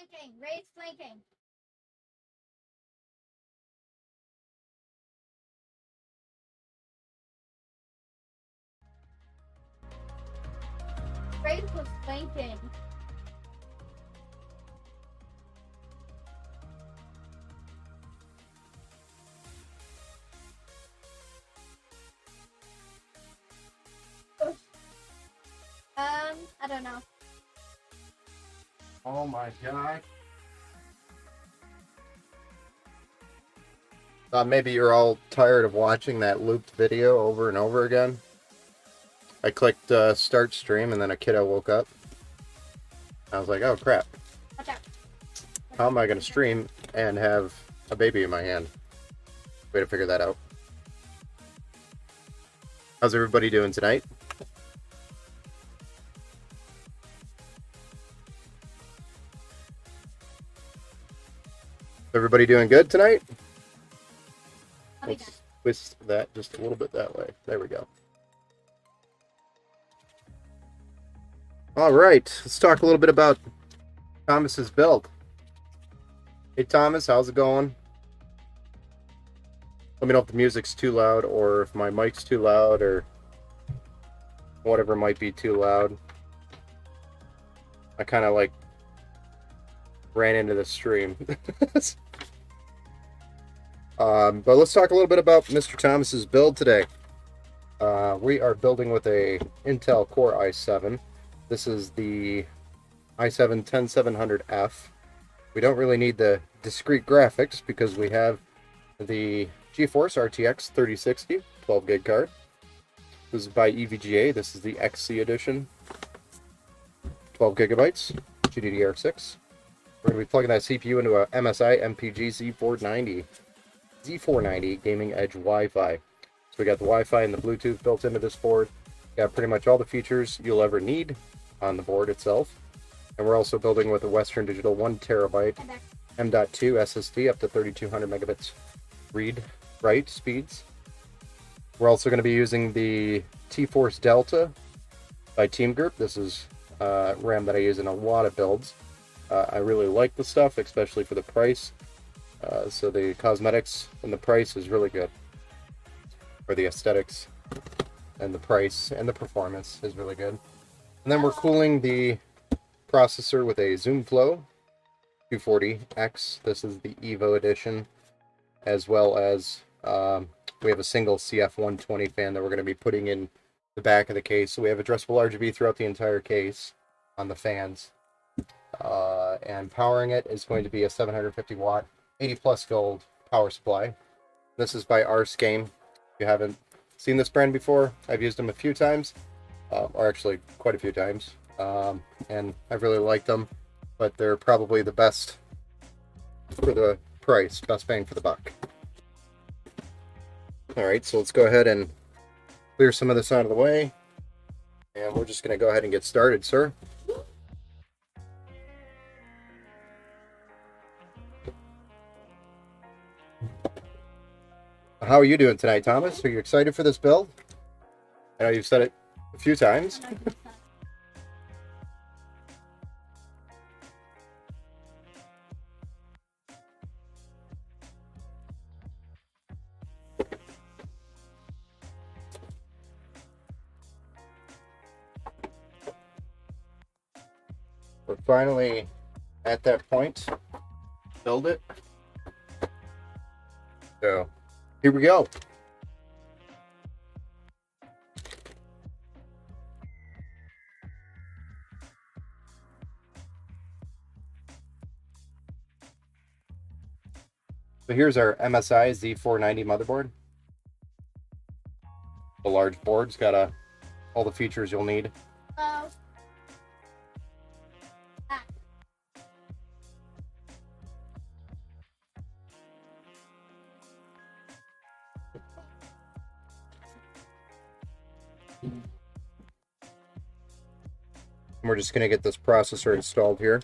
flanking. Ray's flanking. Ray was flanking. I don't know. Oh my god. Maybe you're all tired of watching that looped video over and over again. I clicked start stream and then a kiddo woke up. I was like, oh crap. Watch out. How am I going to stream and have a baby in my hand? Way to figure that out. How's everybody doing tonight? Everybody doing good tonight? Let's twist that just a little bit that way. There we go. All right, let's talk a little bit about Thomas's build. Hey Thomas, how's it going? Let me know if the music's too loud or if my mic's too loud or whatever might be too loud. I kind of like ran into the stream. But let's talk a little bit about Mr. Thomas's build today. We are building with a Intel Core i7. This is the i7-10700F. We don't really need the discrete graphics because we have the GeForce RTX 3060 12 gig card. This is by EVGA. This is the XC edition. 12 gigabytes, GDDR6. We're going to be plugging that CPU into a MSI MPG Z490 Gaming Edge Wi-Fi. So we got the Wi-Fi and the Bluetooth built into this board. Got pretty much all the features you'll ever need on the board itself. And we're also building with a Western Digital 1 terabyte M.2 SSD up to 3200 megabits read-write speeds. We're also going to be using the T-Force Delta by Team Group. This is RAM that I use in a lot of builds. I really like the stuff, especially for the price. So the cosmetics and the price is really good. Or the aesthetics and the price and the performance is really good. And then we're cooling the processor with a ZoomFlow 240X. This is the Evo edition. As well as we have a single CF120 fan that we're going to be putting in the back of the case. So we have addressable RGB throughout the entire case on the fans. And powering it is going to be a 750 watt 80 plus gold power supply. This is by Arscane. If you haven't seen this brand before, I've used them a few times, or actually quite a few times, and I've really liked them, but they're probably the best for the price, best bang for the buck. Alright, so let's go ahead and clear some of this out of the way, and we're just going to go ahead and get started, sir. How are you doing tonight, Thomas? Are you excited for this build? I know you've said it a few times. We're finally at that point. Build it. So, here we go. So here's our MSI Z490 motherboard. The large board's got all the features you'll need. Hello. And we're just going to get this processor installed here.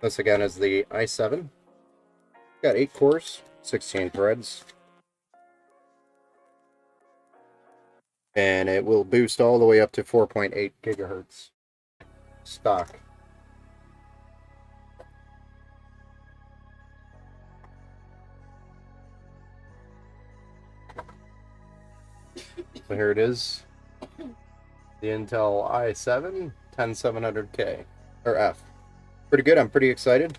This again is the i7. Got 8 cores, 16 threads. And it will boost all the way up to 4.8 gigahertz stock. So here it is. The Intel i7 10700K, or F. Pretty good. I'm pretty excited.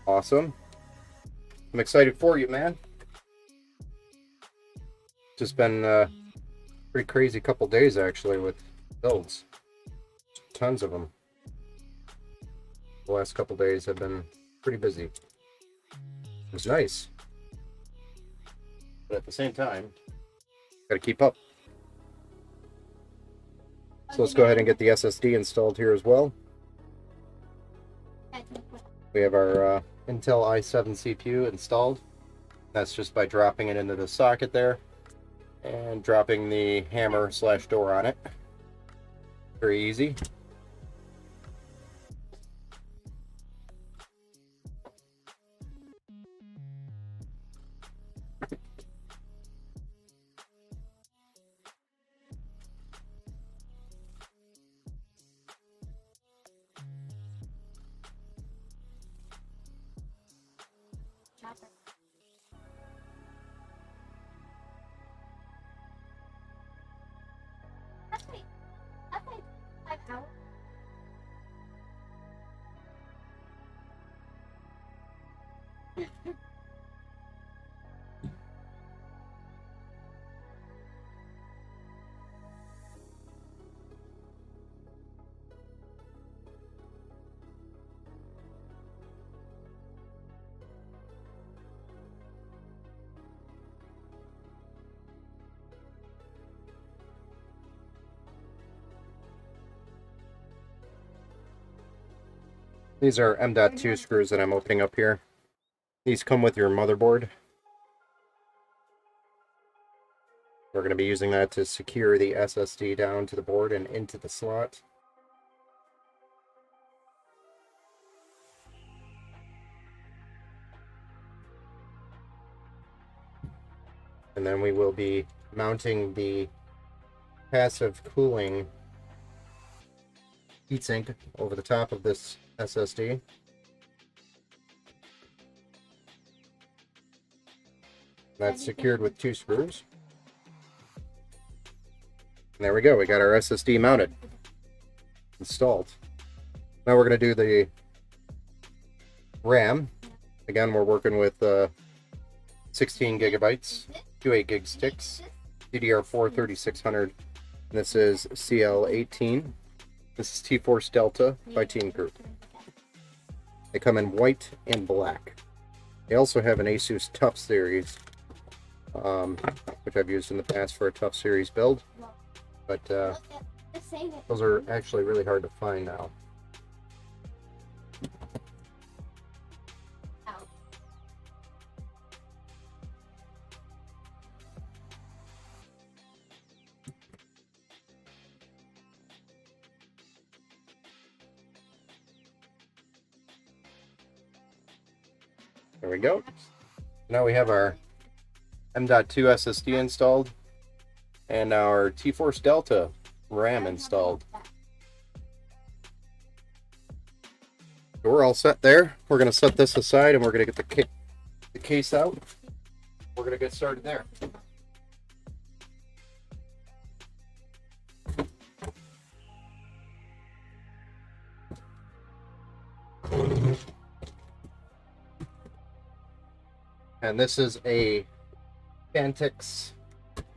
Awesome. I'm excited for you, man. Just been pretty crazy couple days actually with builds. Tons of them. The last couple days have been pretty busy. It was nice. But at the same time, gotta keep up. So let's go ahead and get the SSD installed here as well. We have our Intel i7 CPU installed. That's just by dropping it into the socket there and dropping the hammer / door on it. Very easy. That's like 5 hours. These are M.2 screws that I'm opening up here. These come with your motherboard. We're going to be using that to secure the SSD down to the board and into the slot. And then we will be mounting the passive cooling heatsink over the top of this SSD. That's secured with 2 screws. And there we go, we got our SSD mounted, installed. Now we're going to do the RAM. Again, we're working with 16 gigabytes, 2 8 gig sticks, DDR4 3600. And this is CL18. This is T-Force Delta by Team Group. They come in white and black. They also have an Asus Tough series, which I've used in the past for a Tough series build. But those are actually really hard to find now. There we go. Now we have our M.2 SSD installed and our T-Force Delta RAM installed. So we're all set there. We're going to set this aside and we're going to get the case out. We're going to get started there. And this is a Phanteks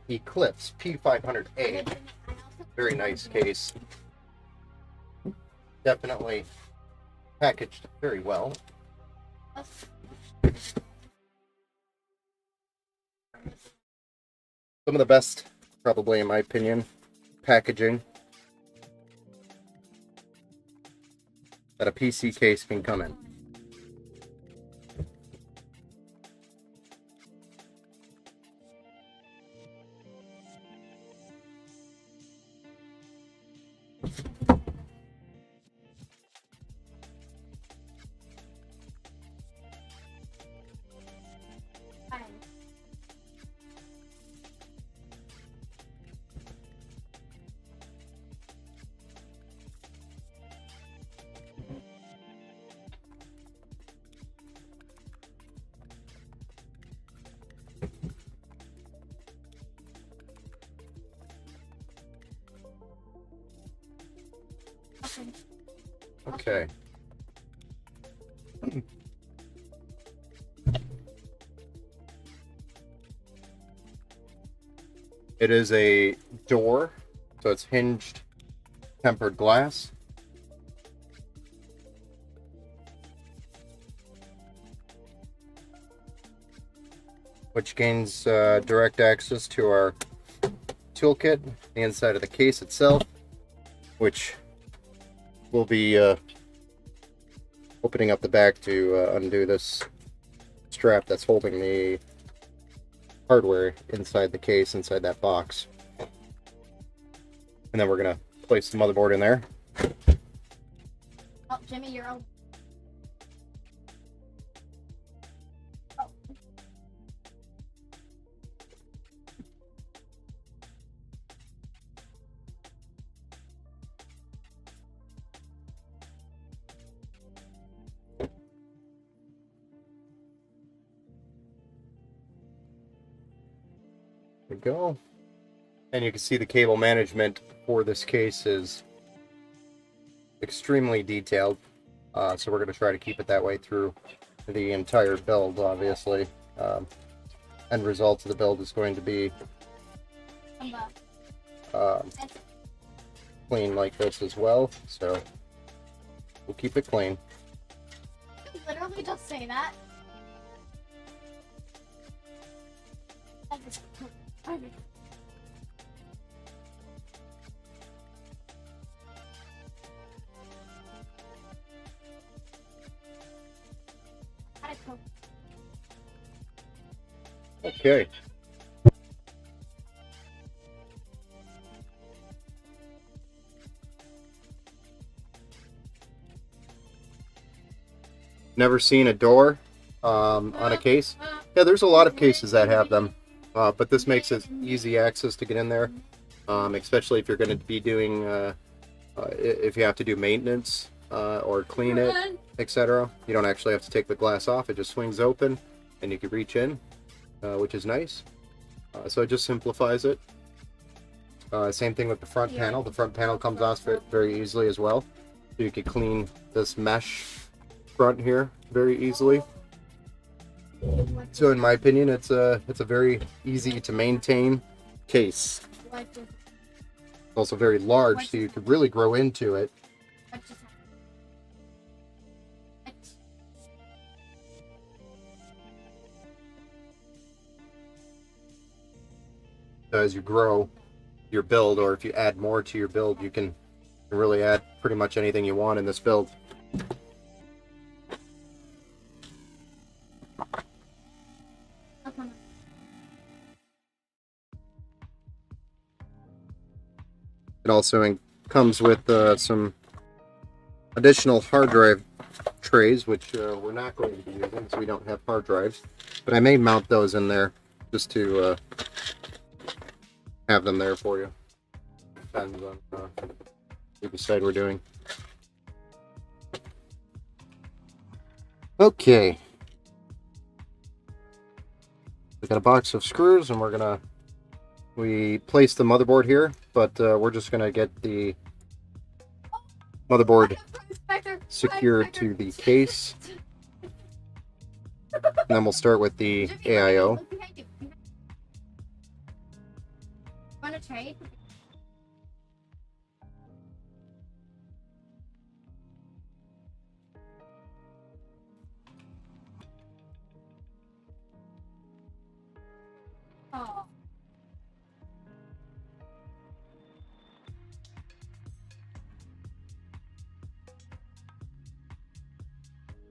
Eclipse P500A. Very nice case. Definitely packaged very well. Some of the best, probably in my opinion, packaging that a PC case can come in. Awesome. Okay. It is a door, so it's hinged tempered glass. Which gains direct access to our toolkit, the inside of the case itself, which will be opening up the back to undo this strap that's holding the hardware inside the case, inside that box. And then we're going to place the motherboard in there. Oh, Jimmy, you're on. Oh. There we go. And you can see the cable management for this case is extremely detailed. So we're going to try to keep it that way through the entire build, obviously. End result of the build is going to be clean like this as well. So we'll keep it clean. Literally just say that. Okay. Never seen a door on a case? Yeah, there's a lot of cases that have them, but this makes it easy access to get in there, especially if you're going to be doing, if you have to do maintenance or clean it, etc. You don't actually have to take the glass off. It just swings open and you can reach in, which is nice. So it just simplifies it. Same thing with the front panel. The front panel comes off very easily as well. So you can clean this mesh front here very easily. So in my opinion, it's a very easy to maintain case. It's also very large, so you could really grow into it. As you grow your build, or if you add more to your build, you can really add pretty much anything you want in this build. It also comes with some additional hard drive trays, which we're not going to be using because we don't have hard drives, but I may mount those in there just to have them there for you. Depends on what we decide we're doing. Okay. We got a box of screws, and we placed the motherboard here, but we're just gonna get the motherboard secured to the case. And then we'll start with the AIO. Want a trade? Oh.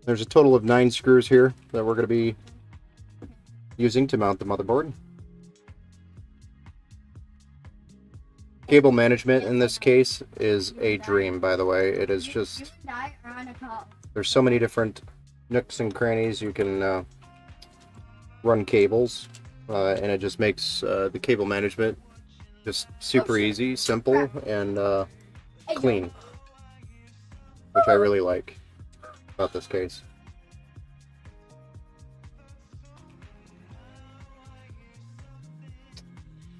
There's a total of 9 screws here that we're going to be using to mount the motherboard. Cable management in this case is a dream, by the way. It is just, there's so many different nooks and crannies you can run cables, and it just makes the cable management just super easy, simple, and clean, which I really like about this case.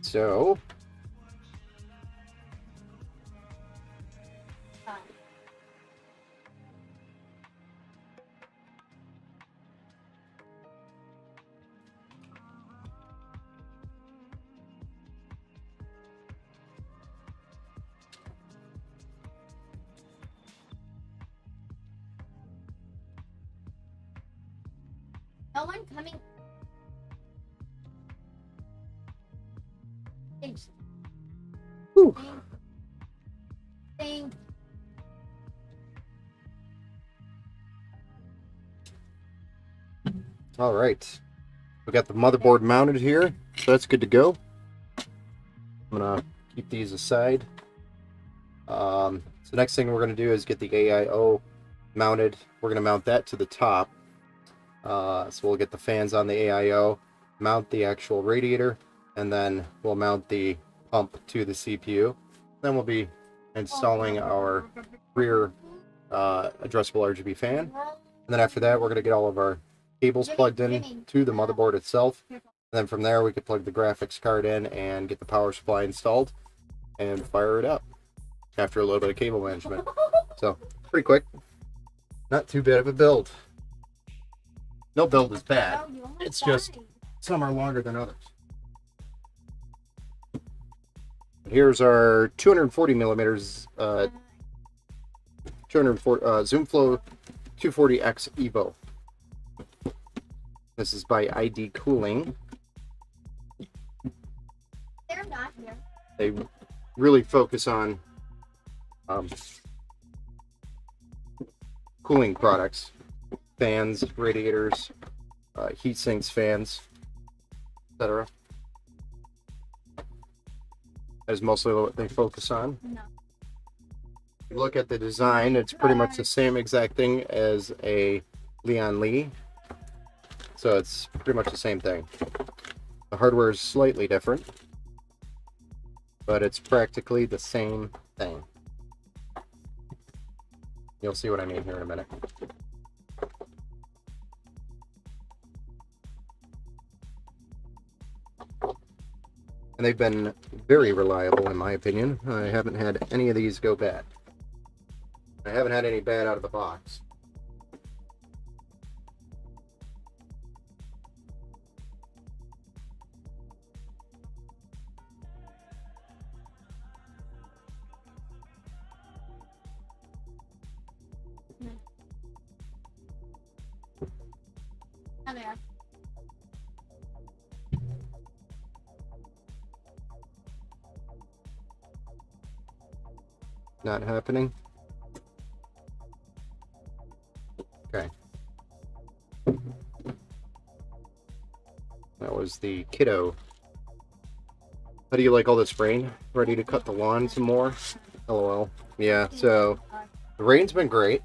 So Someone coming. Thanks. Whew. Thanks. All right. We got the motherboard mounted here, so that's good to go. I'm gonna keep these aside. So next thing we're gonna do is get the AIO mounted. We're gonna mount that to the top. So we'll get the fans on the AIO, mount the actual radiator, and then we'll mount the pump to the CPU. Then we'll be installing our rear addressable RGB fan. And then after that, we're gonna get all of our cables plugged in to the motherboard itself. And then from there, we could plug the graphics card in and get the power supply installed and fire it up after a little bit of cable management. So pretty quick, not too bad of a build. No build is bad. It's just some are longer than others. Here's our 240 millimeters ZoomFlow 240X Evo. This is by ID Cooling. They're not here. They really focus on cooling products, fans, radiators, heat sinks, fans, etc. That is mostly what they focus on. No. If you look at the design, it's pretty much the same exact thing as a Lian Li. So it's pretty much the same thing. The hardware is slightly different, but it's practically the same thing. You'll see what I mean here in a minute. And they've been very reliable in my opinion. I haven't had any of these go bad. I haven't had any bad out of the box. Oh, they are. Not happening. Okay. That was the kiddo. How do you like all this rain? Ready to cut the lawn some more? LOL. Yeah, so the rain's been great.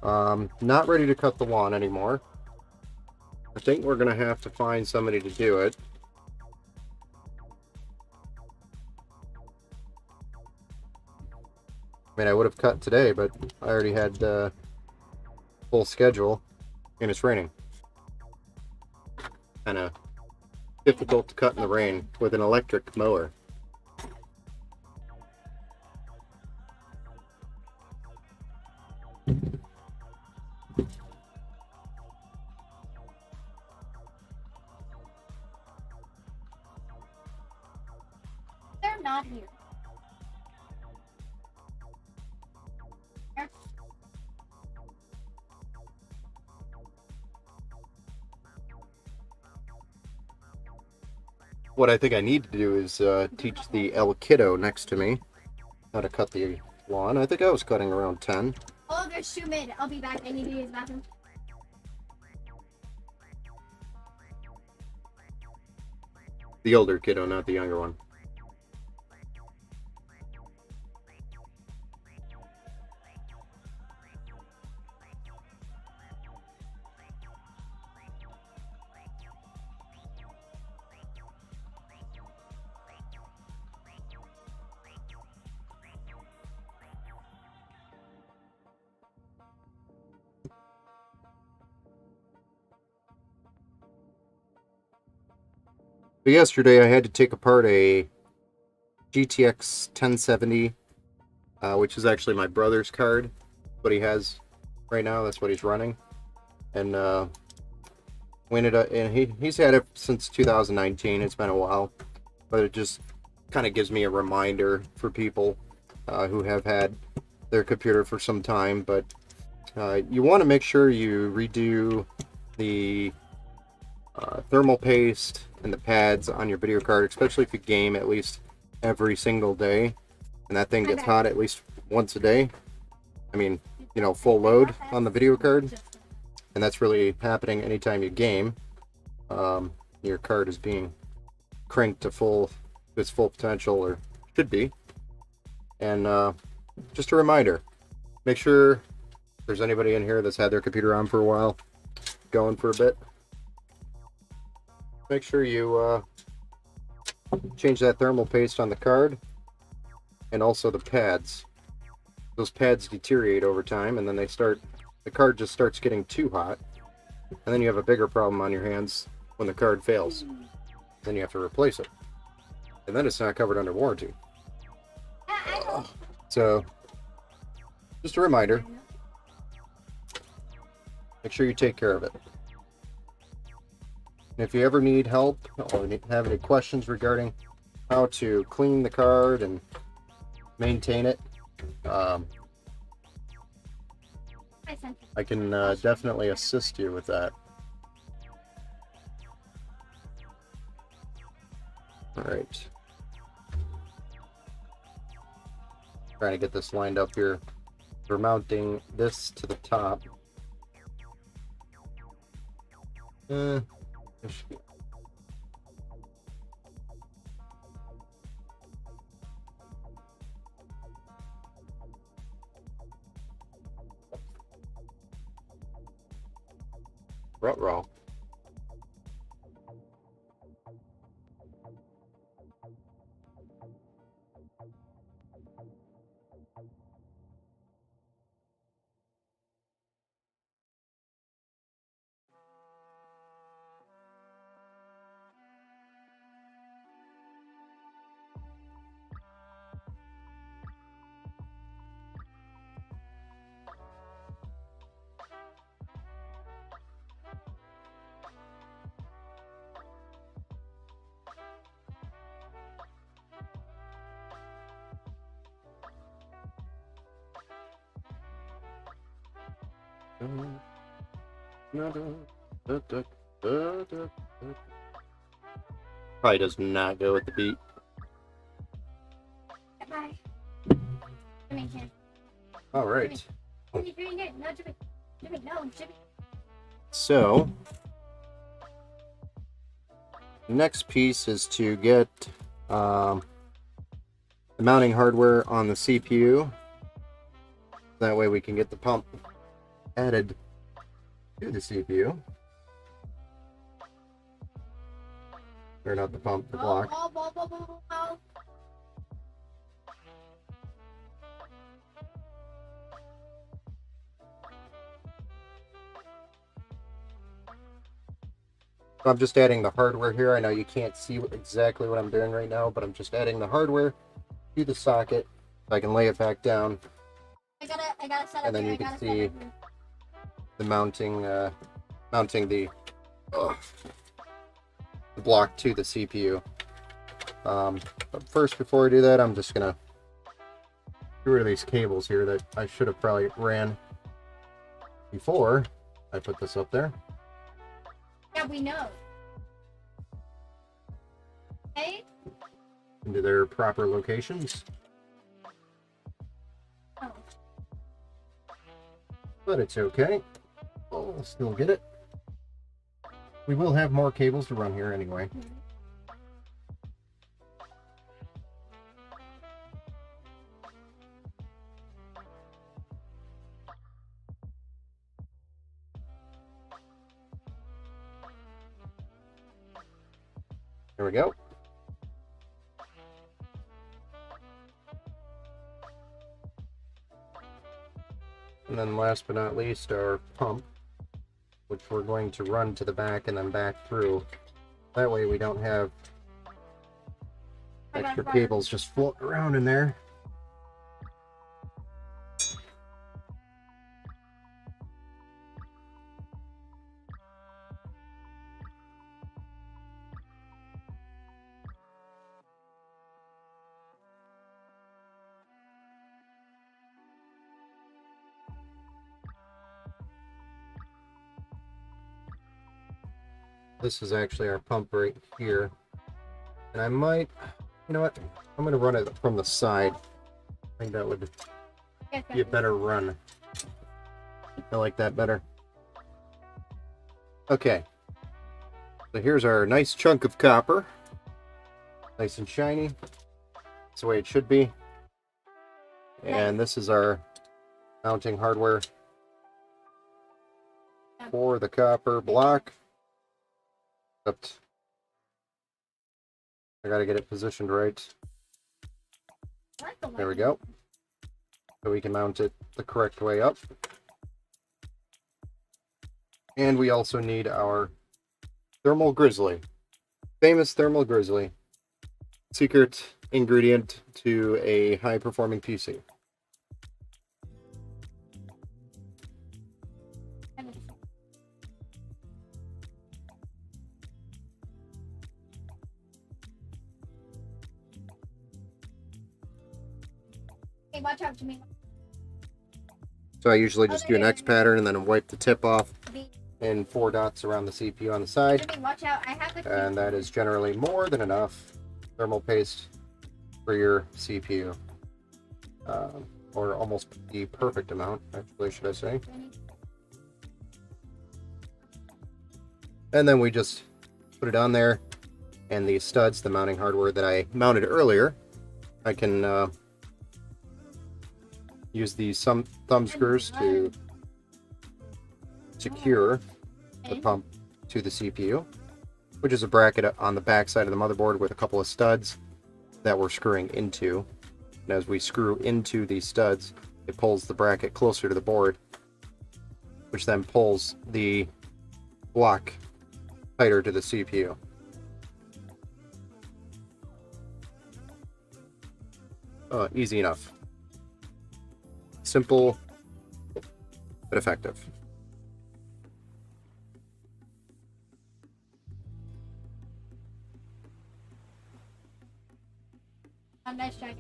Not ready to cut the lawn anymore. I think we're gonna have to find somebody to do it. I mean, I would have cut today, but I already had full schedule, and it's raining. Kind of difficult to cut in the rain with an electric mower. They're not here. What I think I need to do is teach the El Kiddo next to me how to cut the lawn. I think I was cutting around 10. Oh, there's Shoe Mid. I'll be back. I need to use the bathroom. The older kiddo, not the younger one. But yesterday I had to take apart a GTX 1070, which is actually my brother's card. What he has right now, that's what he's running. And we ended up, and he's had it since 2019. It's been a while, but it just kind of gives me a reminder for people who have had their computer for some time. But you want to make sure you redo the thermal paste and the pads on your video card, especially if you game at least every single day, and that thing gets hot at least once a day. I mean, you know, full load on the video card, and that's really happening anytime you game. Your card is being cranked to its full potential, or should be. And just a reminder, make sure if there's anybody in here that's had their computer on for a while, going for a bit, make sure you change that thermal paste on the card, and also the pads. Those pads deteriorate over time, and then the card just starts getting too hot, and then you have a bigger problem on your hands when the card fails. Then you have to replace it, and then it's not covered under warranty. So, just a reminder, make sure you take care of it. And if you ever need help or have any questions regarding how to clean the card and maintain it, I can definitely assist you with that. Alright. Trying to get this lined up here. We're mounting this to the top. Ruh-roh. Probably does not go with the beat. Bye. Jimmy, here. All right. Jimmy, Jimmy, no, Jimmy. Jimmy, no, Jimmy. So, next piece is to get the mounting hardware on the CPU. That way we can get the pump added to the CPU. Or not the pump, the block. So I'm just adding the hardware here. I know you can't see exactly what I'm doing right now, but I'm just adding the hardware to the socket so I can lay it back down. I gotta set up And then here. you can see the mounting the block to the CPU. But first, before I do that, I'm just gonna get rid of these cables here that I should have probably ran before I put this up there. Yeah, we know. Okay. Into their proper locations. Oh. But it's okay. We'll still get it. We will have more cables to run here anyway. There we go. And then last but not least, our pump, which we're going to run to the back and then back through. That way we don't have extra cables just floating around in there. This is actually our pump right here. And I might, you know what? I'm going to run it from the side. I think that would be a better run. I like that better. Okay. So here's our nice chunk of copper. Nice and shiny. That's the way it should be. And this is our mounting hardware for the copper block. Except I gotta get it positioned right. There we go. So we can mount it the correct way up. And we also need our Thermal Grizzly. Famous Thermal Grizzly. Secret ingredient to a high-performing PC. Hey, watch out, Jimmy. So I usually just do an X pattern and then wipe the tip off and 4 dots around the CPU on the side. Jimmy, watch out. I have the And that is generally more than enough thermal paste for your CPU. Or almost the perfect amount, actually, should I say. And then we just put it on there. And the studs, the mounting hardware that I mounted earlier, I can use these thumb screws to secure the pump to the CPU, which is a bracket on the back side of the motherboard with a couple of studs that we're screwing into. And as we screw into these studs, it pulls the bracket closer to the board, which then pulls the block tighter to the CPU. Easy enough. Simple, but effective. Nice try.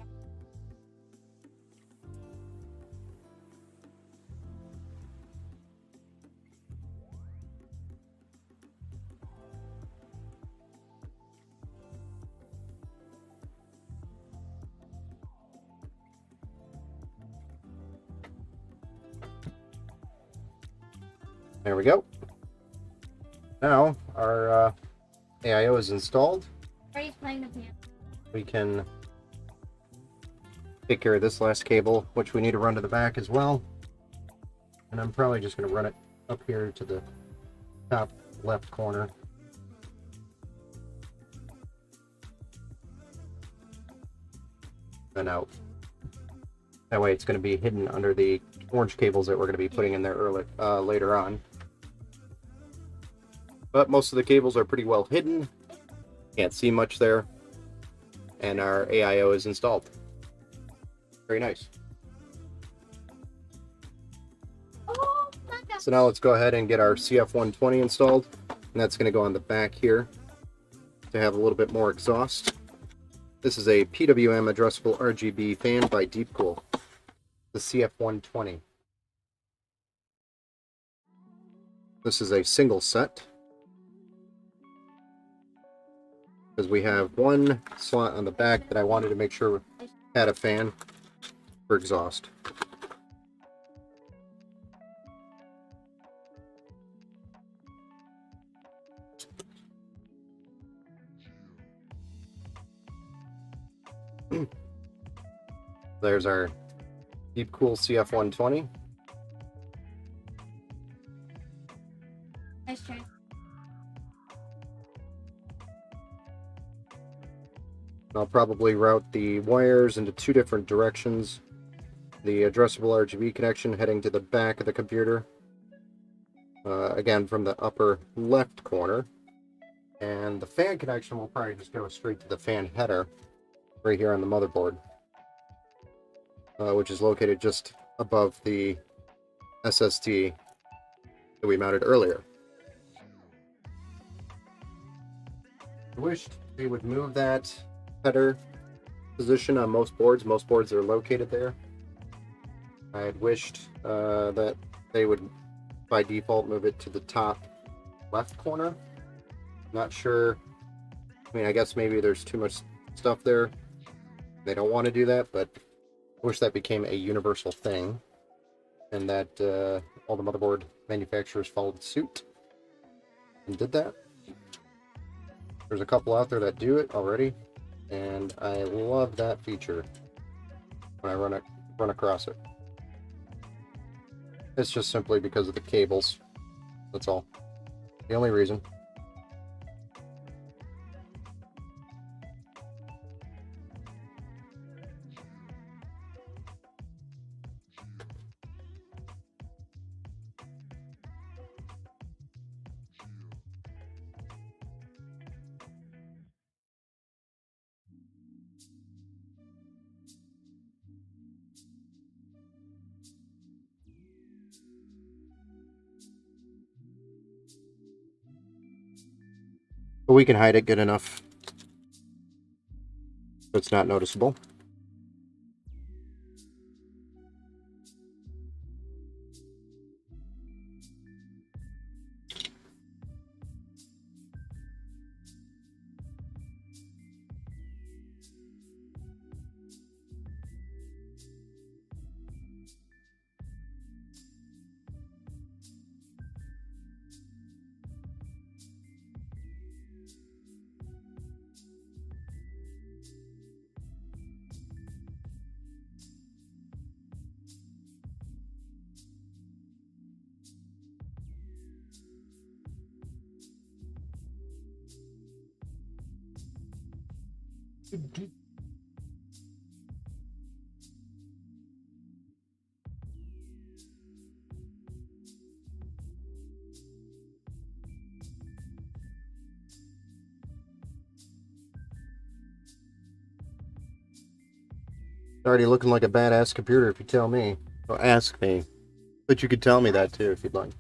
There we go. Now our AIO is installed. Freddy's playing the piano. We can take care of this last cable, which we need to run to the back as well. And I'm probably just going to run it up here to the top left corner. And out. That way it's going to be hidden under the orange cables that we're going to be putting in there later on. But most of the cables are pretty well hidden. Can't see much there. And our AIO is installed. Very nice. Oh, my God. So now let's go ahead and get our CF120 installed. And that's going to go on the back here to have a little bit more exhaust. This is a PWM addressable RGB fan by Deepcool. The CF120. This is a single set, because we have one slot on the back that I wanted to make sure had a fan for exhaust. There's our Deepcool CF120. Nice try. I'll probably route the wires into 2 different directions. The addressable RGB connection heading to the back of the computer. Again, from the upper left corner. And the fan connection will probably just go straight to the fan header right here on the motherboard. Which is located just above the SSD that we mounted earlier. I wished they would move that header position on most boards. Most boards are located there. I had wished that they would, by default, move it to the top left corner. Not sure. I mean, I guess maybe there's too much stuff there. They don't want to do that, but I wish that became a universal thing, and that all the motherboard manufacturers followed suit and did that. There's a couple out there that do it already, and I love that feature when I run across it. It's just simply because of the cables. That's all. The only reason. But we can hide it good enough so it's not noticeable. Already looking like a badass computer if you tell me. Well, ask me. But you could tell me that too if you'd like.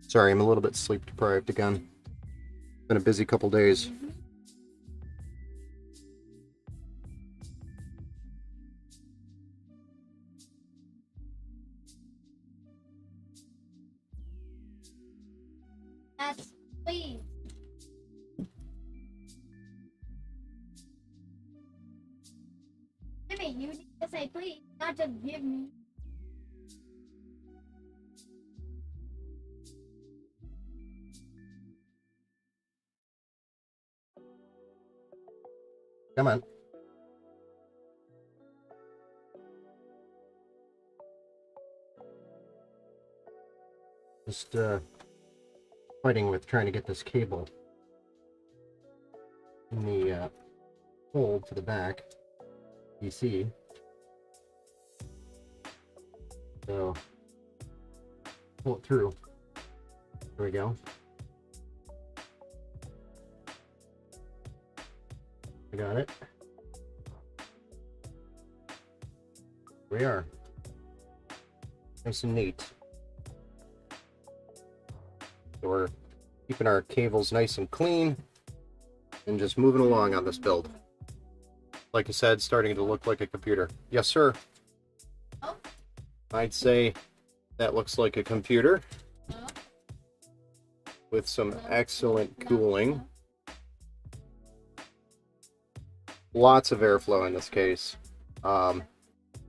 Sorry, I'm a little bit sleep deprived again. Been a busy couple days. That's please. Jimmy, you need to say please, not just give me. Come on. Just fighting with trying to get this cable in the hole to the back PC. So pull it through. There we go. I got it. Here we are. Nice and neat. So we're keeping our cables nice and clean and just moving along on this build. Like I said, starting to look like a computer. Yes, sir. Oh. I'd say that looks like a computer Oh. with some excellent cooling. Lots of airflow in this case. One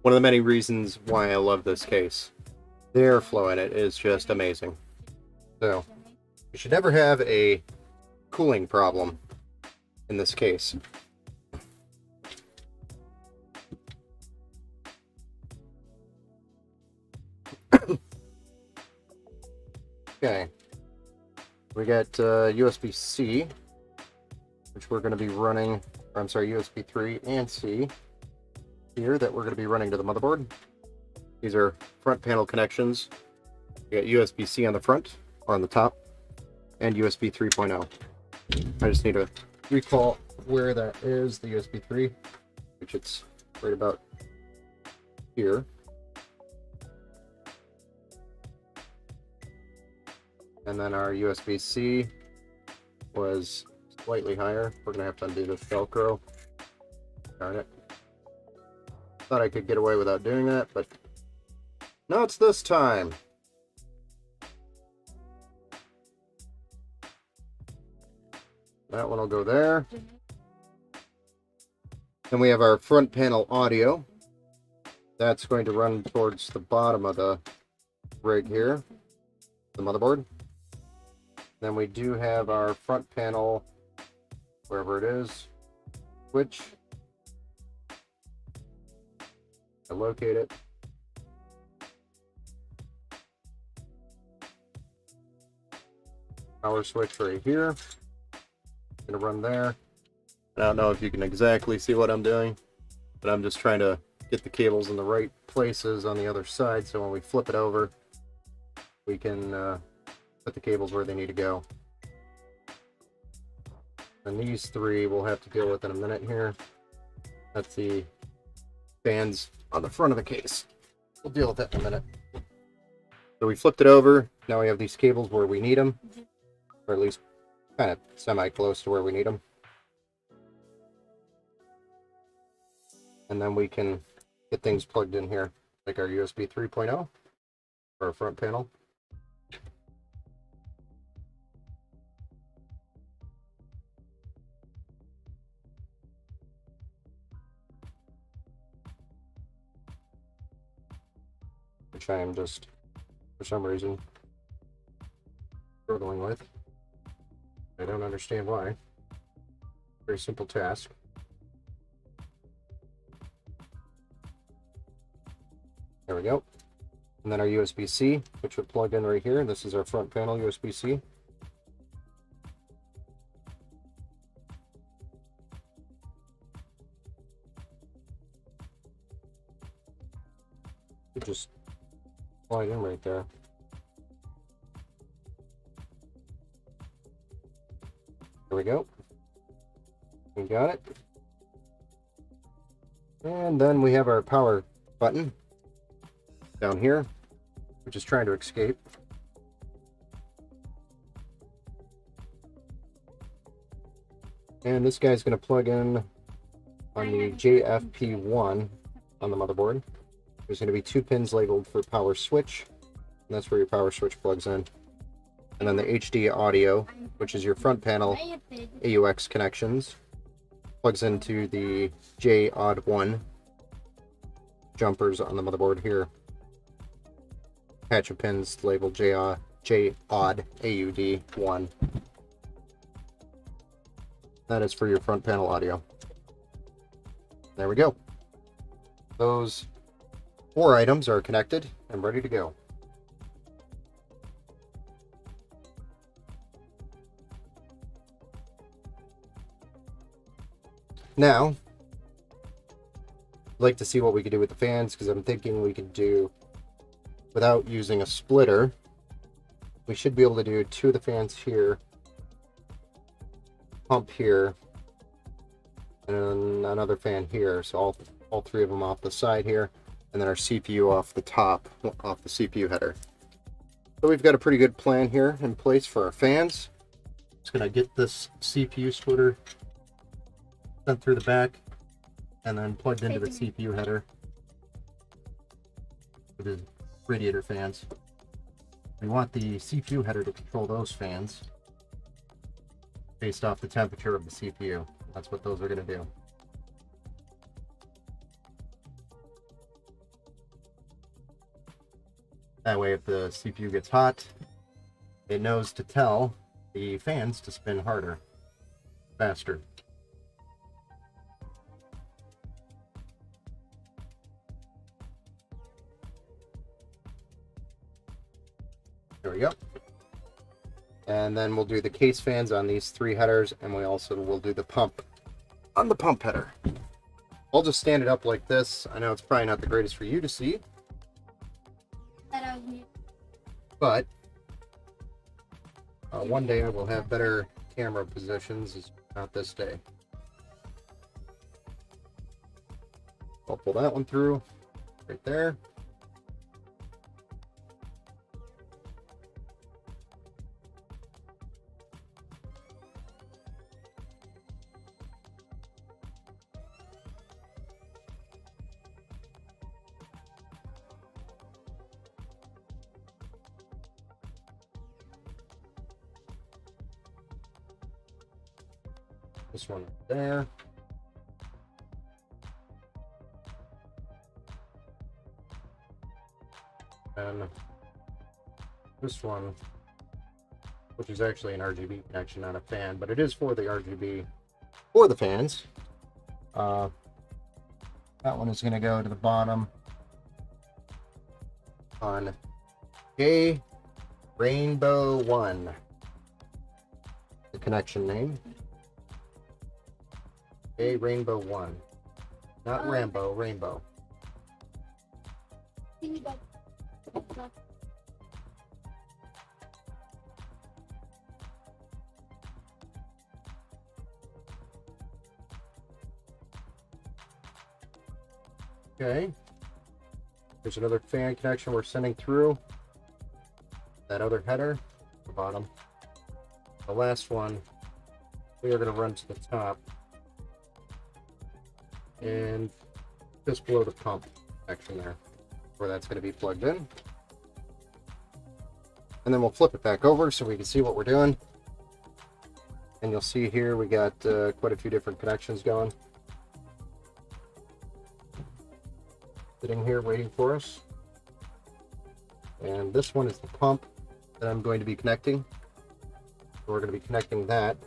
of the many reasons why I love this case. The airflow in it is just amazing. So, you should never have a cooling problem in this case. Okay. We got USB-C, which we're going to be running, or I'm sorry, USB 3 and C here that we're going to be running to the motherboard. These are front panel connections. We got USB-C on the front, or on the top, and USB 3.0. I just need to recall where that is, the USB 3, which it's right about here. And then our USB-C was slightly higher. We're going to have to undo this Velcro. Darn it. Thought I could get away without doing that, but not this time. That one will go there. Then we have our front panel audio. That's going to run towards the bottom of the rig here, the motherboard. Then we do have our front panel, wherever it is, switch. I locate it. Power switch right here. Gonna run there. I don't know if you can exactly see what I'm doing, but I'm just trying to get the cables in the right places on the other side, so when we flip it over, we can put the cables where they need to go. And these three we'll have to deal with in a minute here. That's the fans on the front of the case. We'll deal with that in a minute. So we flipped it over. Now we have these cables where we need them, or at least kind of semi-close to where we need them. And then we can get things plugged in here, like our USB 3.0 for our front panel. Which I am just, for some reason, struggling with. I don't understand why. Very simple task. There we go. And then our USB-C, which would plug in right here. This is our front panel USB-C. You just plug in right there. There we go. We got it. And then we have our power button down here, which is trying to escape. And this guy's going to plug in on the JFP1 on the motherboard. There's going to be 2 pins labeled for power switch, and that's where your power switch plugs in. And then the HD audio, which is your front panel AUX connections, plugs into the JOD1 jumpers on the motherboard here. Patch of pins labeled JOD AUD1. That is for your front panel audio. There we go. Those 4 items are connected and ready to go. Now, I'd like to see what we could do with the fans, because I'm thinking we could do, without using a splitter, we should be able to do 2 of the fans here, pump here, and then another fan here. So all 3 of them off the side here, and then our CPU off the top, off the CPU header. So we've got a pretty good plan here in place for our fans. Just gonna get this CPU splitter sent through the back and then plugged into the CPU header with the radiator fans. We want the CPU header to control those fans based off the temperature of the CPU. That's what those are going to do. That way, if the CPU gets hot, it knows to tell the fans to spin harder, faster. There we go. And then we'll do the case fans on these 3 headers, and we also will do the pump on the pump header. I'll just stand it up like this. I know it's probably not the greatest for you to see, but one day I will have better camera positions, is not this day. I'll pull that one through right there. This one there. And this one, which is actually an RGB connection, not a fan, but it is for the RGB for the fans. That one is going to go to the bottom on J Rainbow 1, the connection name. J Rainbow 1, not Rambo, Rainbow. Okay, there's another fan connection we're sending through that other header at the bottom. The last one we are going to run to the top and just below the pump section there, where that's going to be plugged in. And then we'll flip it back over so we can see what we're doing. And you'll see here we got quite a few different connections going. Sitting here waiting for us. And this one is the pump that I'm going to be connecting. So we're going to be connecting that.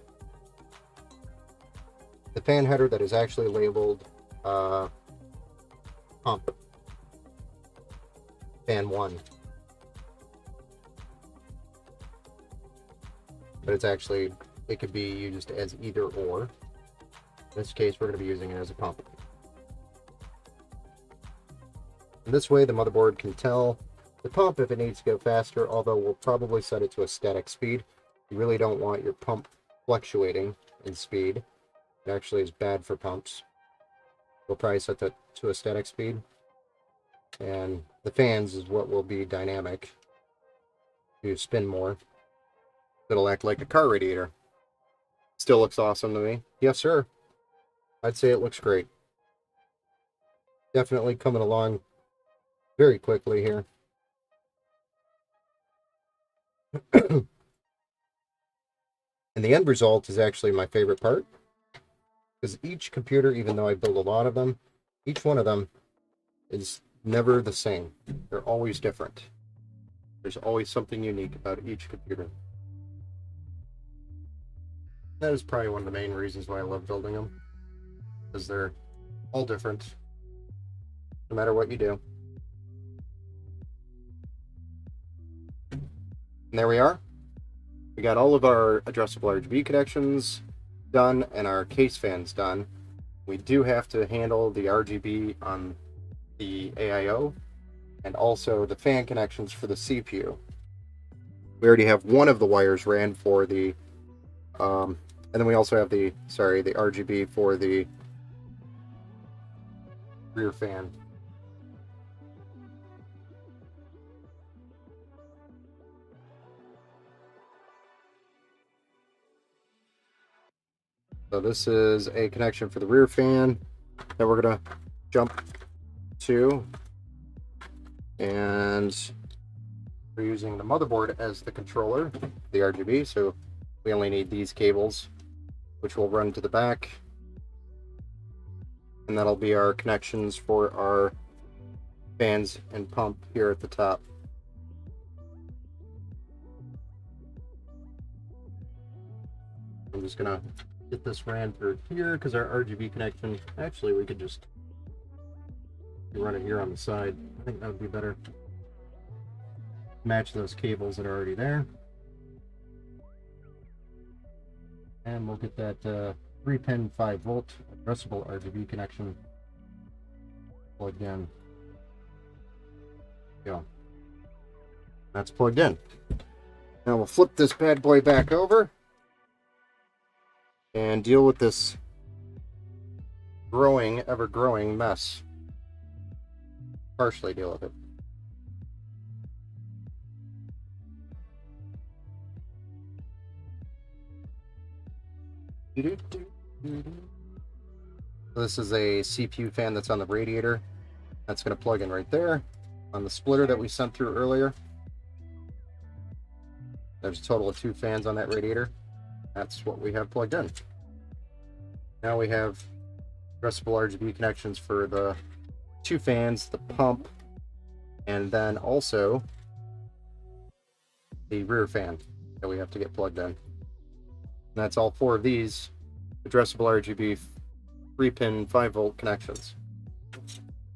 The fan header that is actually labeled pump. Fan 1. But it's actually, it could be used as either or. In this case, we're going to be using it as a pump. And this way, the motherboard can tell the pump if it needs to go faster, although we'll probably set it to a static speed. You really don't want your pump fluctuating in speed. It actually is bad for pumps. We'll probably set that to a static speed. And the fans is what will be dynamic to spin more. It'll act like a car radiator. Still looks awesome to me. Yes, sir. I'd say it looks great. Definitely coming along very quickly here. And the end result is actually my favorite part. Because each computer, even though I build a lot of them, each one of them is never the same. They're always different. There's always something unique about each computer. That is probably one of the main reasons why I love building them. Because they're all different, no matter what you do. And there we are. We got all of our addressable RGB connections done and our case fans done. We do have to handle the RGB on the AIO and also the fan connections for the CPU. We already have one of the wires ran for the and then we also have the RGB for the rear fan. So this is a connection for the rear fan that we're gonna jump to, and we're using the motherboard as the controller, the RGB, so we only need these cables, which will run to the back, and that'll be our connections for our fans and pump here at the top. I'm just gonna get this ran through here because our RGB connection, actually we could just run it here on the side. I think that would be better. Match those cables that are already there. And we'll get that 3-pin 5-volt addressable RGB connection plugged in. Yeah. That's plugged in. Now we'll flip this bad boy back over and deal with this growing, ever-growing mess. Partially deal with it. This is a CPU fan that's on the radiator. That's going to plug in right there on the splitter that we sent through earlier. There's a total of 2 fans on that radiator. That's what we have plugged in. Now we have addressable RGB connections for the 2 fans, the pump, and then also the rear fan that we have to get plugged in. And that's all 4 of these addressable RGB 3-pin 5-volt connections.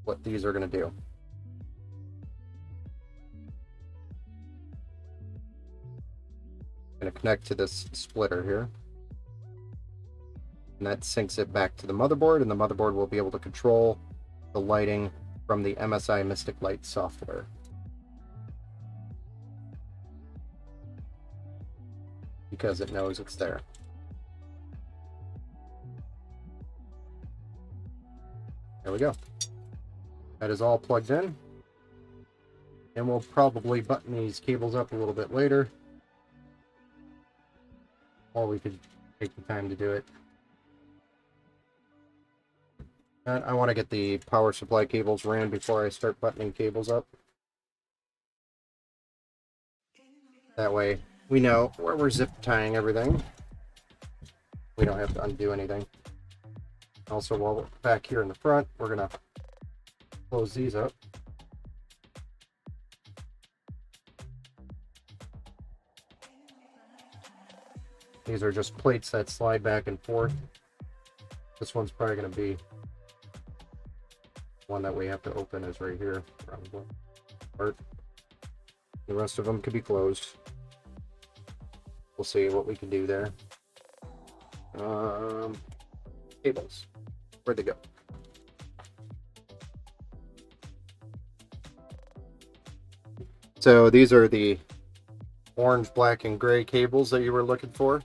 What these are going to do. Going to connect to this splitter here. And that syncs it back to the motherboard, and the motherboard will be able to control the lighting from the MSI Mystic Light software. Because it knows it's there. There we go. That is all plugged in. And we'll probably button these cables up a little bit later. Or we could take the time to do it. And I want to get the power supply cables ran before I start buttoning cables up. That way we know where we're zip tying everything. We don't have to undo anything. Also, while we're back here in the front, we're going to close these up. These are just plates that slide back and forth. This one's probably going to be one that we have to open is right here, probably. Or the rest of them could be closed. We'll see what we can do there. Cables. Where'd they go? So these are the orange, black, and gray cables that you were looking for.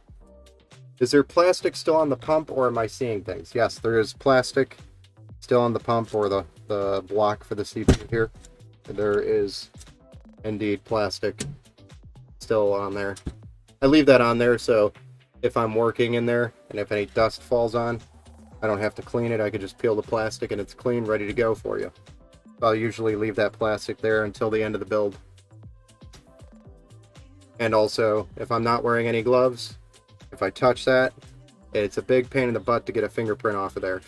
Is there plastic still on the pump, or am I seeing things? Yes, there is plastic still on the pump, or the block for the CPU here. There is indeed plastic still on there. I leave that on there so if I'm working in there and if any dust falls on, I don't have to clean it. I could just peel the plastic and it's clean, ready to go for you. I'll usually leave that plastic there until the end of the build. And also, if I'm not wearing any gloves, if I touch that, it's a big pain in the butt to get a fingerprint off of there.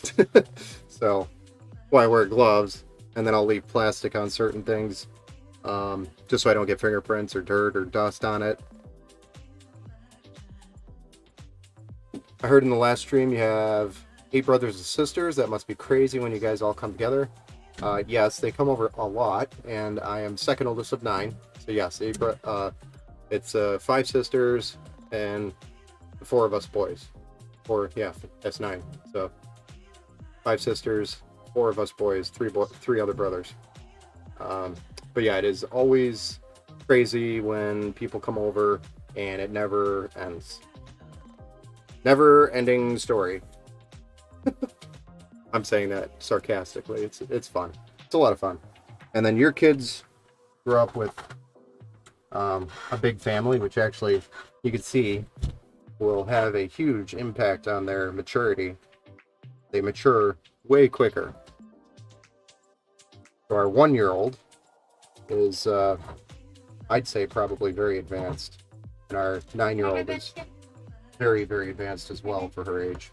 So, why I wear gloves, and then I'll leave plastic on certain things, just so I don't get fingerprints or dirt or dust on it. I heard in the last stream you have 8 brothers and sisters. That must be crazy when you guys all come together. Yes, they come over a lot, and I am second oldest of 9. So yes, it's 5 sisters and 4 of us boys. Or yeah, that's 9. So 5 sisters, 4 of us boys, 3 other brothers. But yeah, it is always crazy when people come over, and it never ends. Never ending story. I'm saying that sarcastically. It's fun. It's a lot of fun. And then your kids grew up with a big family, which actually you can see will have a huge impact on their maturity. They mature way quicker. So our 1-year-old is, I'd say, probably very advanced. And our 9-year-old is very, very advanced as well for her age.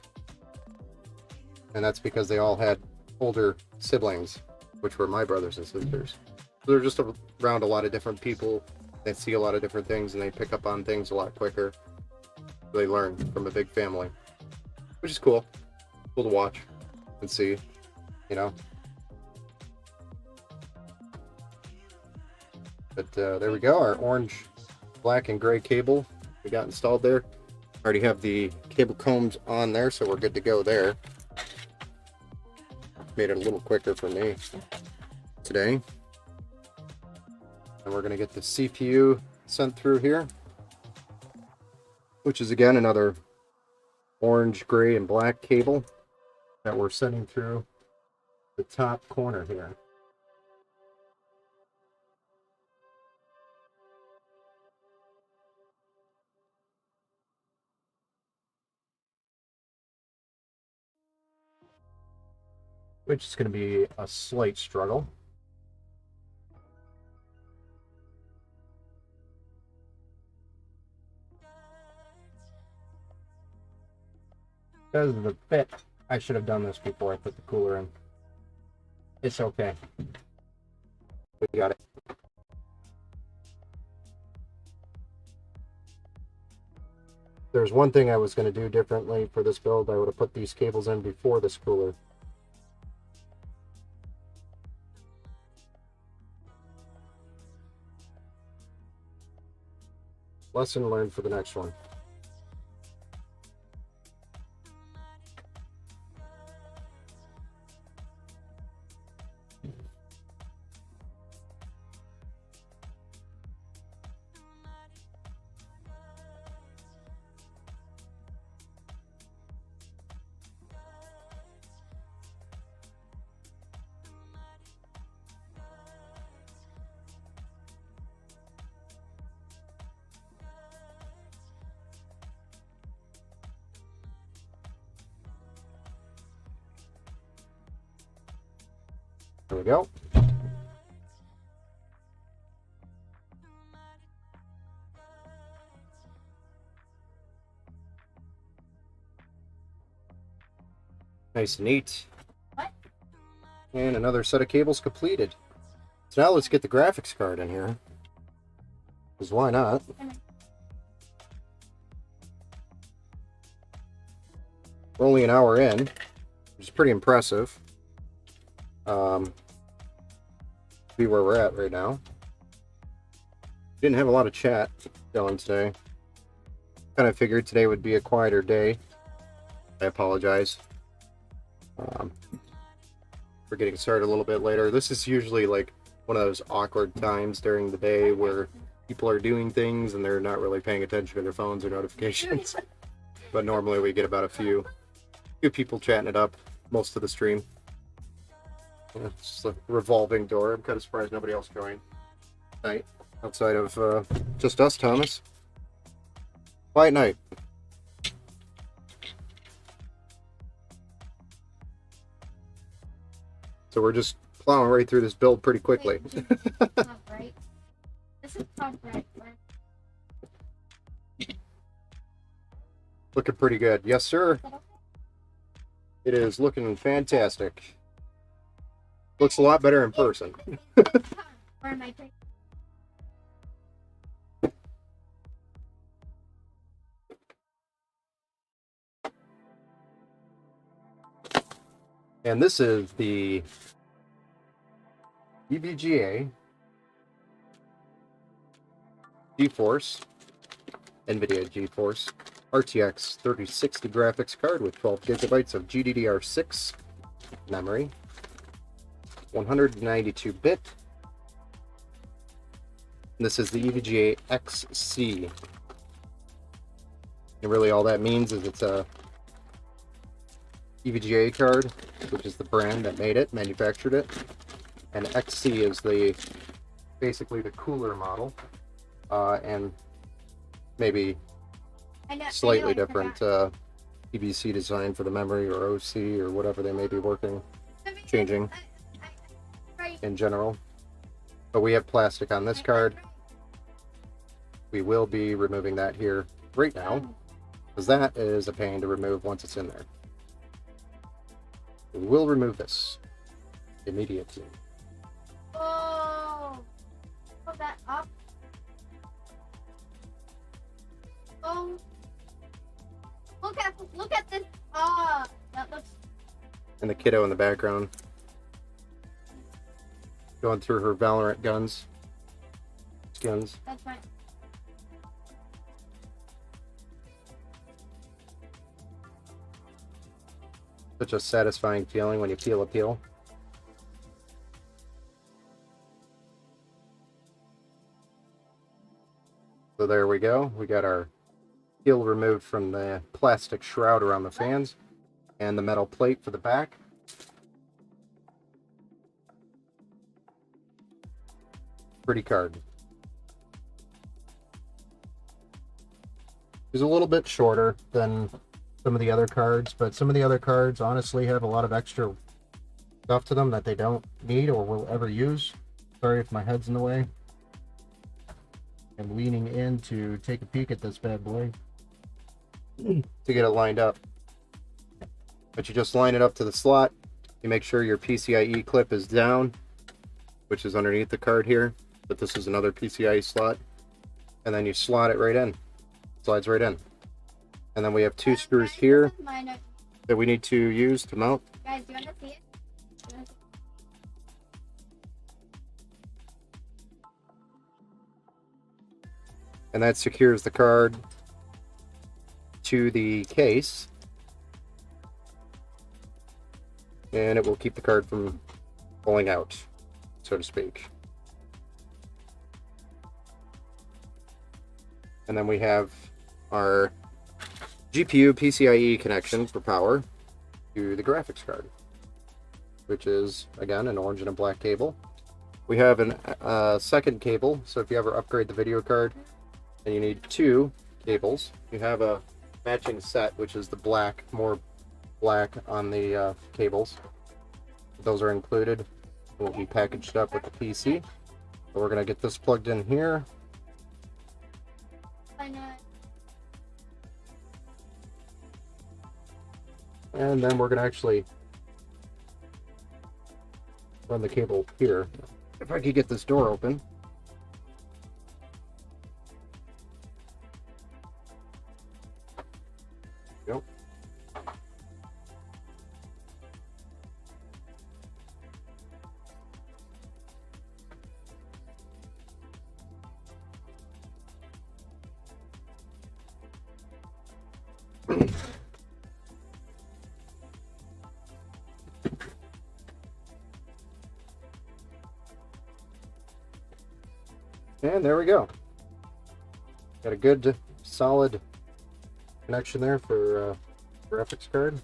And that's because they all had older siblings, which were my brothers and sisters. So they're just around a lot of different people. They see a lot of different things, and they pick up on things a lot quicker. They learn from a big family, which is cool. Cool to watch and see, you know. But there we go, our orange, black, and gray cable we got installed there. Already have the cable combs on there, so we're good to go there. Made it a little quicker for me today. And we're going to get the CPU sent through here, which is again another orange, gray, and black cable that we're sending through the top corner here. Which is going to be a slight struggle. Because of the bit I should have done this before I put the cooler in. It's okay. We got it. There's one thing I was going to do differently for this build. I would have put these cables in before this cooler. Lesson learned for the next one. There we go. Nice and neat. What? And another set of cables completed. So now let's get the graphics card in here. Because why not? We're only an hour in, which is pretty impressive. See where we're at right now. Didn't have a lot of chat going today. Kind of figured today would be a quieter day. I apologize for getting started a little bit later. This is usually like one of those awkward times during the day where people are doing things and they're not really paying attention to their phones or notifications. But normally we get about a few people chatting it up most of the stream. Yeah, it's a revolving door. I'm kind of surprised nobody else joined tonight outside of just us, Thomas. Quiet night. So we're just plowing right through this build pretty quickly. Wait, this is top right. This is top right. Looking pretty good. Yes, sir. It is looking fantastic. Looks a lot better in person. Where am I taking? And this is the EVGA GeForce, NVIDIA GeForce RTX 3060 graphics card with 12 gigabytes of GDDR6 memory, 192-bit. This is the EVGA XC. And really all that means is it's a EVGA card, which is the brand that made it, manufactured it. And XC is basically the cooler model. And maybe slightly different PVC design for the memory or OC or whatever they may be changing in general. But we have plastic on this card. We will be removing that here right now, because that is a pain to remove once it's in there. We will remove this immediately. Oh, pull that up. Oh, look at this. Ah, that looks. And the kiddo in the background going through her Valorant skins. That's fine. Such a satisfying feeling when you peel a peel. So there we go. We got our peel removed from the plastic shroud around the fans and the metal plate for the back. Pretty card. It's a little bit shorter than some of the other cards, but some of the other cards honestly have a lot of extra stuff to them that they don't need or will ever use. Sorry if my head's in the way. I'm leaning in to take a peek at this bad boy to get it lined up. But you just line it up to the slot. You make sure your PCIe clip is down, which is underneath the card here, but this is another PCIe slot. And then you slot it right in. Slides right in. And then we have two screws here that we need to use to mount. Guys, do you want to see it? And that secures the card to the case. And it will keep the card from pulling out, so to speak. And then we have our GPU PCIe connection for power to the graphics card, which is, again, an orange and a black cable. We have a second cable, so if you ever upgrade the video card and you need two cables, you have a matching set, which is the black, more black on the cables. Those are included. Will be packaged up with the PC. So we're gonna get this plugged in here. And then we're gonna actually run the cable here. If I could get this door open. Yep. And there we go. Got a good, solid connection there for graphics card.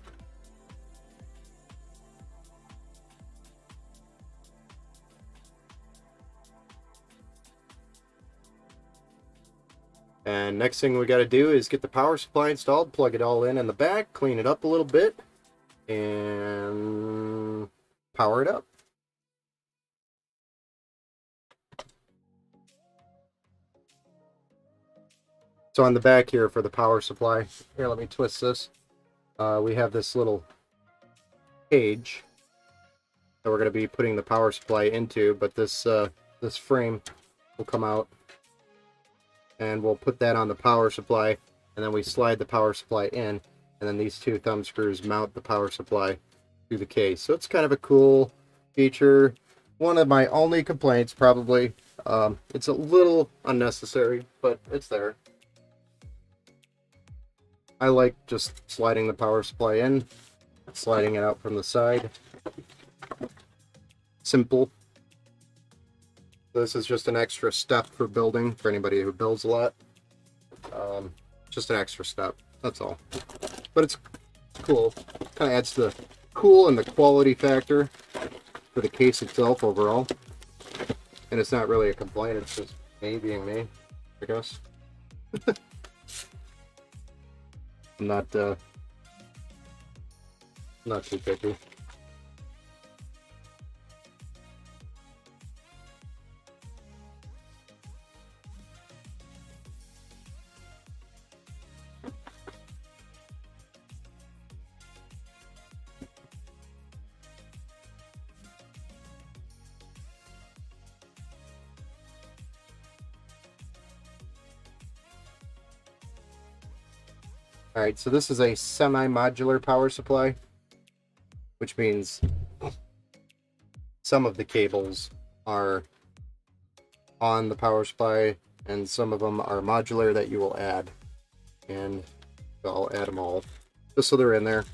And next thing we got to do is get the power supply installed, plug it all in the back, clean it up a little bit, and power it up. So on the back here for the power supply, here, let me twist this. We have this little cage that we're going to be putting the power supply into, but this this frame will come out, and we'll put that on the power supply, and then we slide the power supply in, and then these two thumb screws mount the power supply to the case. So it's kind of a cool feature. One of my only complaints, probably, it's a little unnecessary, but it's there. I like just sliding the power supply in, sliding it out from the side. Simple. This is just an extra step for building, for anybody who builds a lot. Just an extra step, that's all. But it's cool. Kind of adds the cool and the quality factor for the case itself overall. And it's not really a complaint, it's just me being me, I guess. I'm not too picky. Alright, so this is a semi-modular power supply, which means some of the cables are on the power supply and some of them are modular that you will add. And I'll add them all, just so they're in there.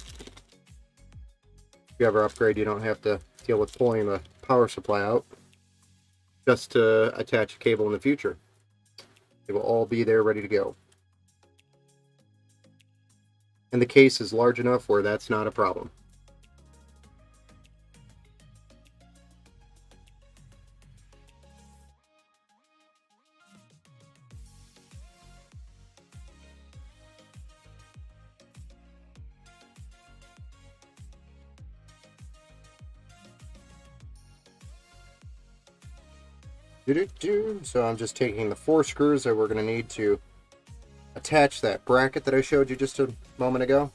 If you ever upgrade, you don't have to deal with pulling the power supply out just to attach a cable in the future. They will all be there ready to go. And the case is large enough where that's not a problem. So I'm just taking the 4 screws that we're going to need to attach that bracket that I showed you just a moment ago.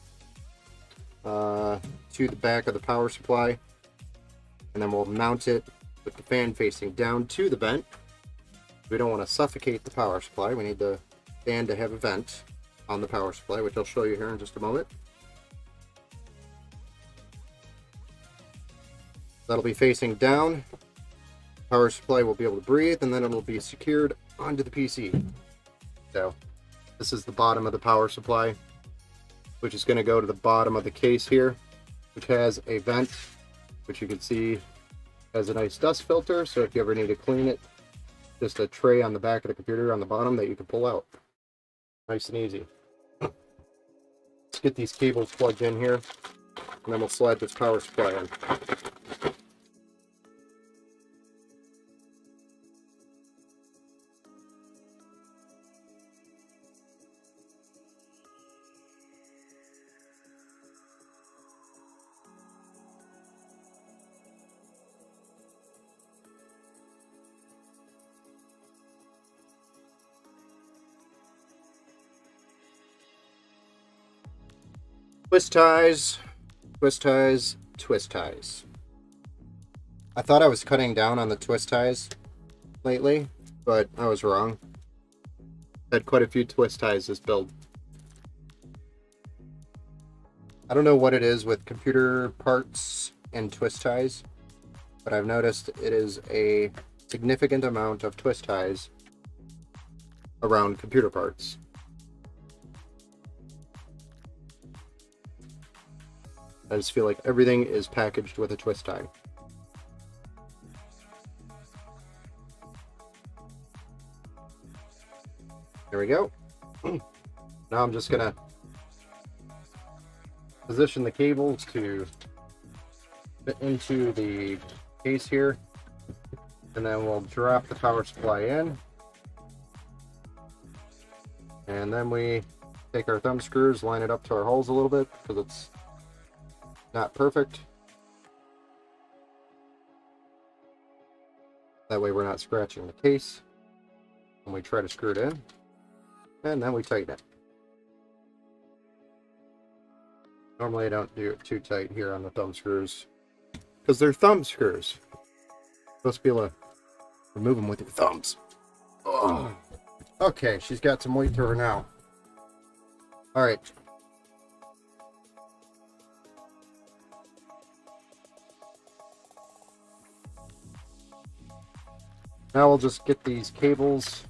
to the back of the power supply, and then we'll mount it with the fan facing down to the vent. We don't want to suffocate the power supply. We need the fan to have a vent on the power supply, which I'll show you here in just a moment. That'll be facing down. Power supply will be able to breathe, and then it'll be secured onto the PC. So this is the bottom of the power supply, which is going to go to the bottom of the case here, which has a vent, which you can see has a nice dust filter. So if you ever need to clean it, just a tray on the back of the computer on the bottom that you can pull out. Nice and easy. Let's get these cables plugged in here, and then we'll slide this power supply in. Twist ties, twist ties, twist ties. I thought I was cutting down on the twist ties lately, but I was wrong. Had quite a few twist ties this build. I don't know what it is with computer parts and twist ties, but I've noticed it is a significant amount of twist ties around computer parts. I just feel like everything is packaged with a twist tie. There we go. Now I'm just gonna position the cables to fit into the case here, and then we'll drop the power supply in, and then we take our thumb screws, line it up to our holes a little bit because it's not perfect. That way we're not scratching the case when we try to screw it in. And then we tighten it. Normally I don't do it too tight here on the thumb screws because they're thumb screws. You're supposed to be able to remove them with your thumbs. Oh. Okay, she's got some weight to her now. Alright. Now we'll just get these cables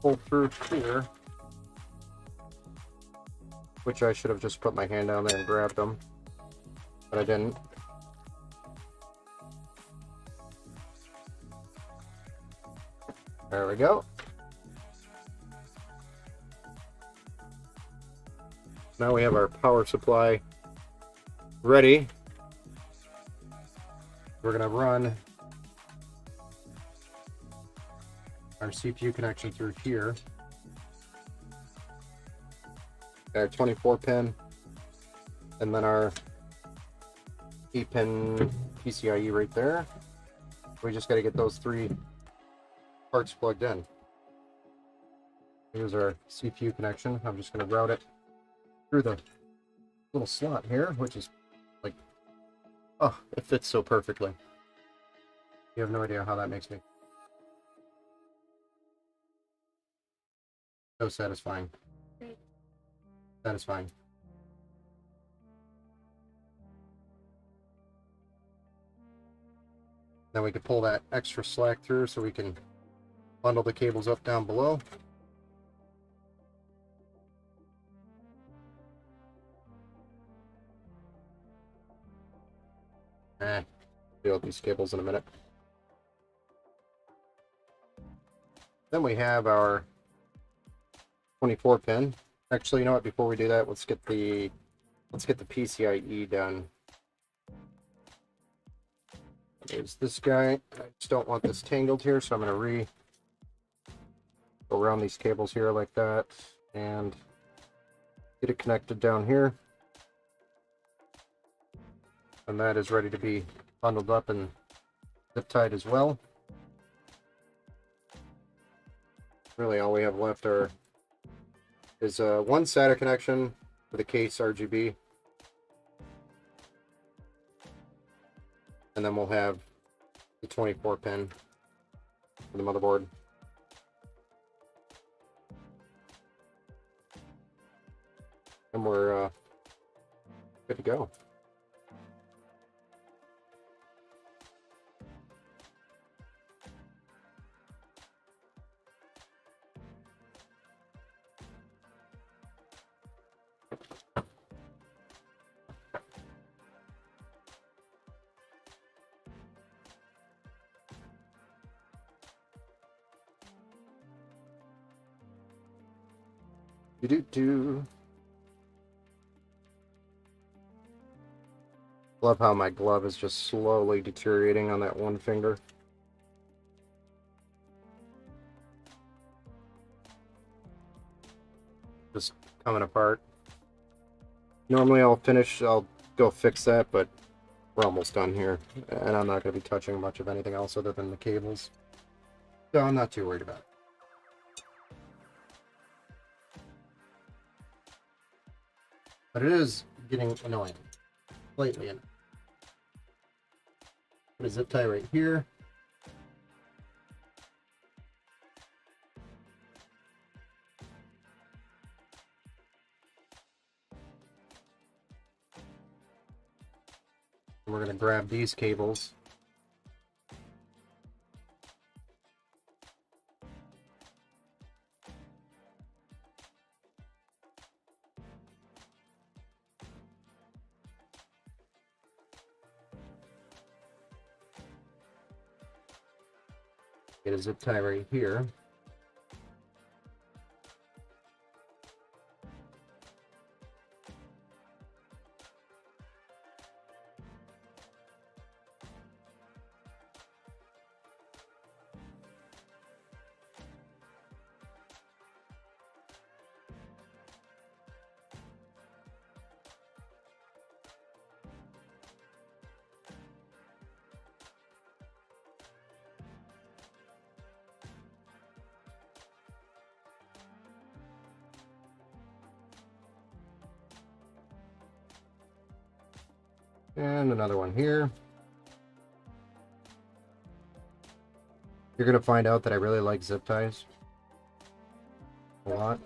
pulled through here, which I should have just put my hand down there and grabbed them, but I didn't. There we go. Now we have our power supply ready. We're going to run our CPU connection through here. Our 24 pin, and then our 8-pin PCIe right there. We just got to get those three parts plugged in. Here's our CPU connection. I'm just going to route it through the little slot here, which is like, oh, it fits so perfectly. You have no idea how that makes me. So satisfying. Satisfying. Then we can pull that extra slack through so we can bundle the cables up down below. Deal with these cables in a minute. Then we have our 24 pin. Actually, you know what? Before we do that, let's get the PCIe done. There's this guy. I just don't want this tangled here, so I'm going to go around these cables here like that and get it connected down here. And that is ready to be bundled up and zip tied as well. Really, all we have left is one SATA connection for the case RGB, And then we'll have the 24 pin for the motherboard. And we're good to go. Do-do-do. Love how my glove is just slowly deteriorating on that one finger. Just coming apart. Normally I'll go fix that, but we're almost done here. And I'm not going to be touching much of anything else other than the cables. So I'm not too worried about it. But it is getting annoying. Slightly annoying. Put a zip tie right here. And we're going to grab these cables. Get a zip tie right here. And another one here. You're going to find out that I really like zip ties. A lot.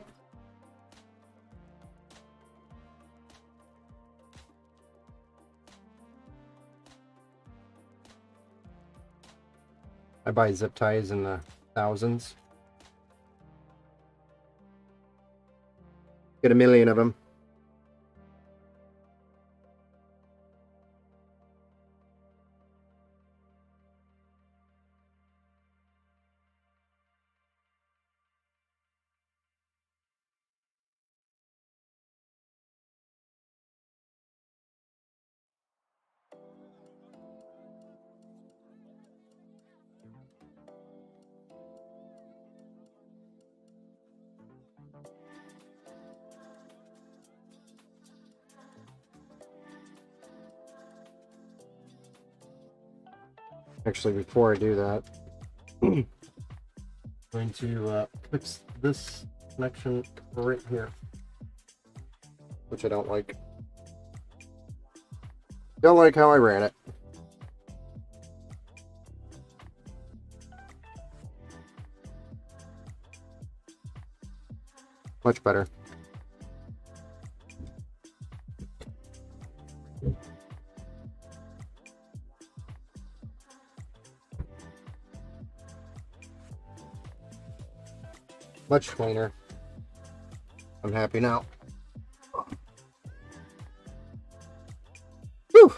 I buy zip ties in the thousands. Get a million of them. Actually, before I do that, I'm going to fix this connection right here, which I don't like. Don't like how I ran it. Much better. Much cleaner. I'm happy now. Whew.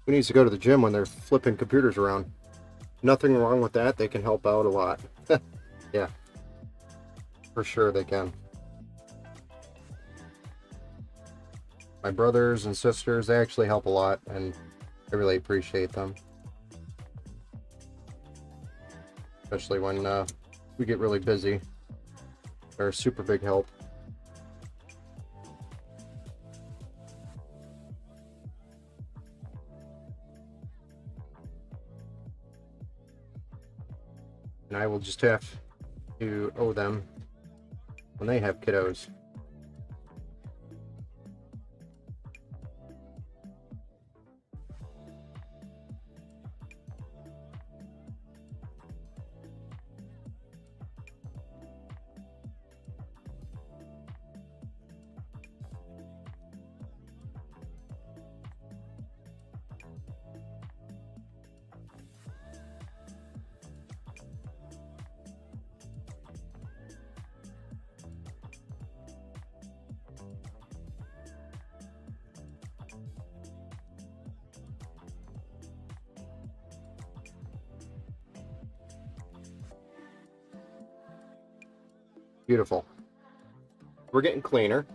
Who needs to go to the gym when they're flipping computers around? Nothing wrong with that. They can help out a lot. Yeah. For sure they can. My brothers and sisters, they actually help a lot, and I really appreciate them. Especially when we get really busy. They're a super big help. And I will just have to owe them when they have kiddos. Beautiful. We're getting cleaner.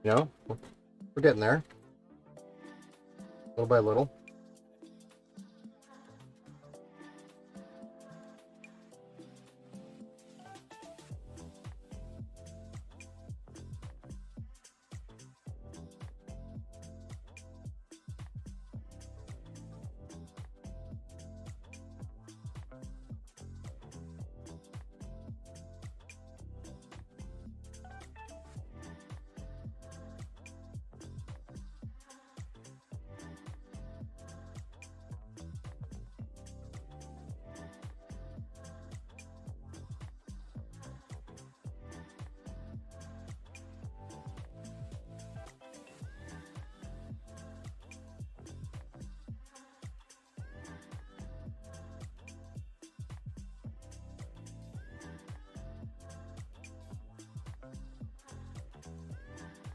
You know, we're getting there. Little by little.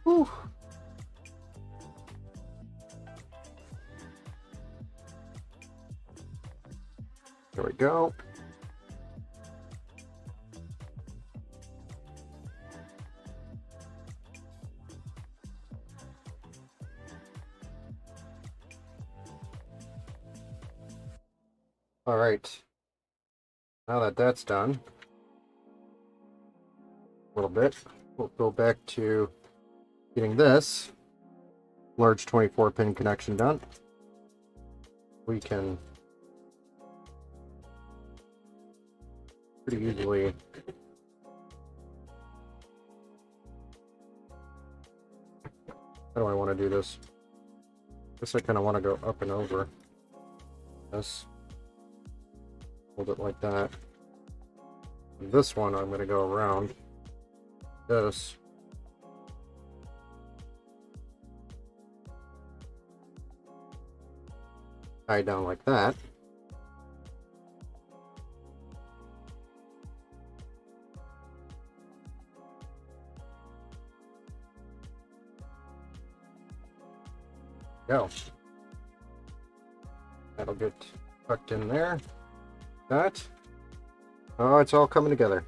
Whew. There we go. All right. Now that that's done, a little bit, we'll go back to getting this large 24-pin connection done. We can pretty easily how do I want to do this? I guess I kind of want to go up and over this. Hold it like that. This one I'm going to go around this. Tie down like that. Go. That'll get tucked in there. That. Oh, it's all coming together.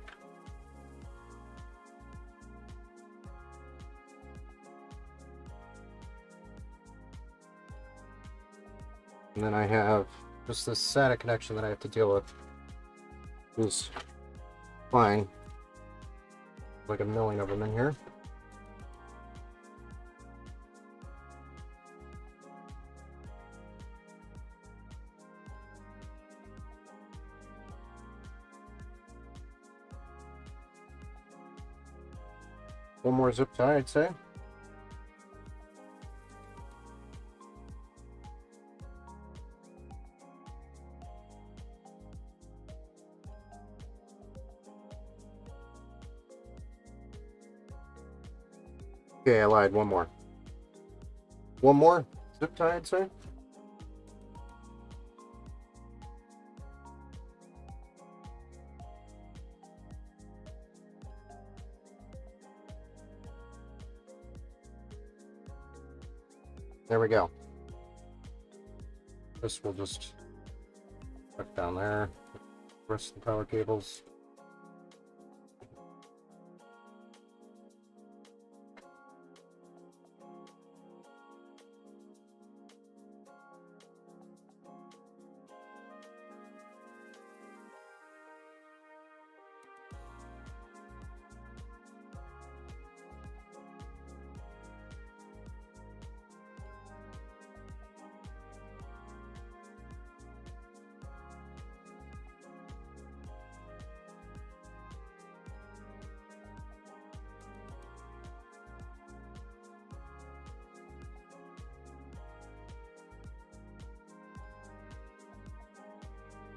And then I have just this SATA connection that I have to deal with. Who's flying. Like a million of them in here. One more zip tie, I'd say. Okay, I lied. One more. One more zip tie, I'd say. There we go. This will just tuck down there. Rest of the power cables.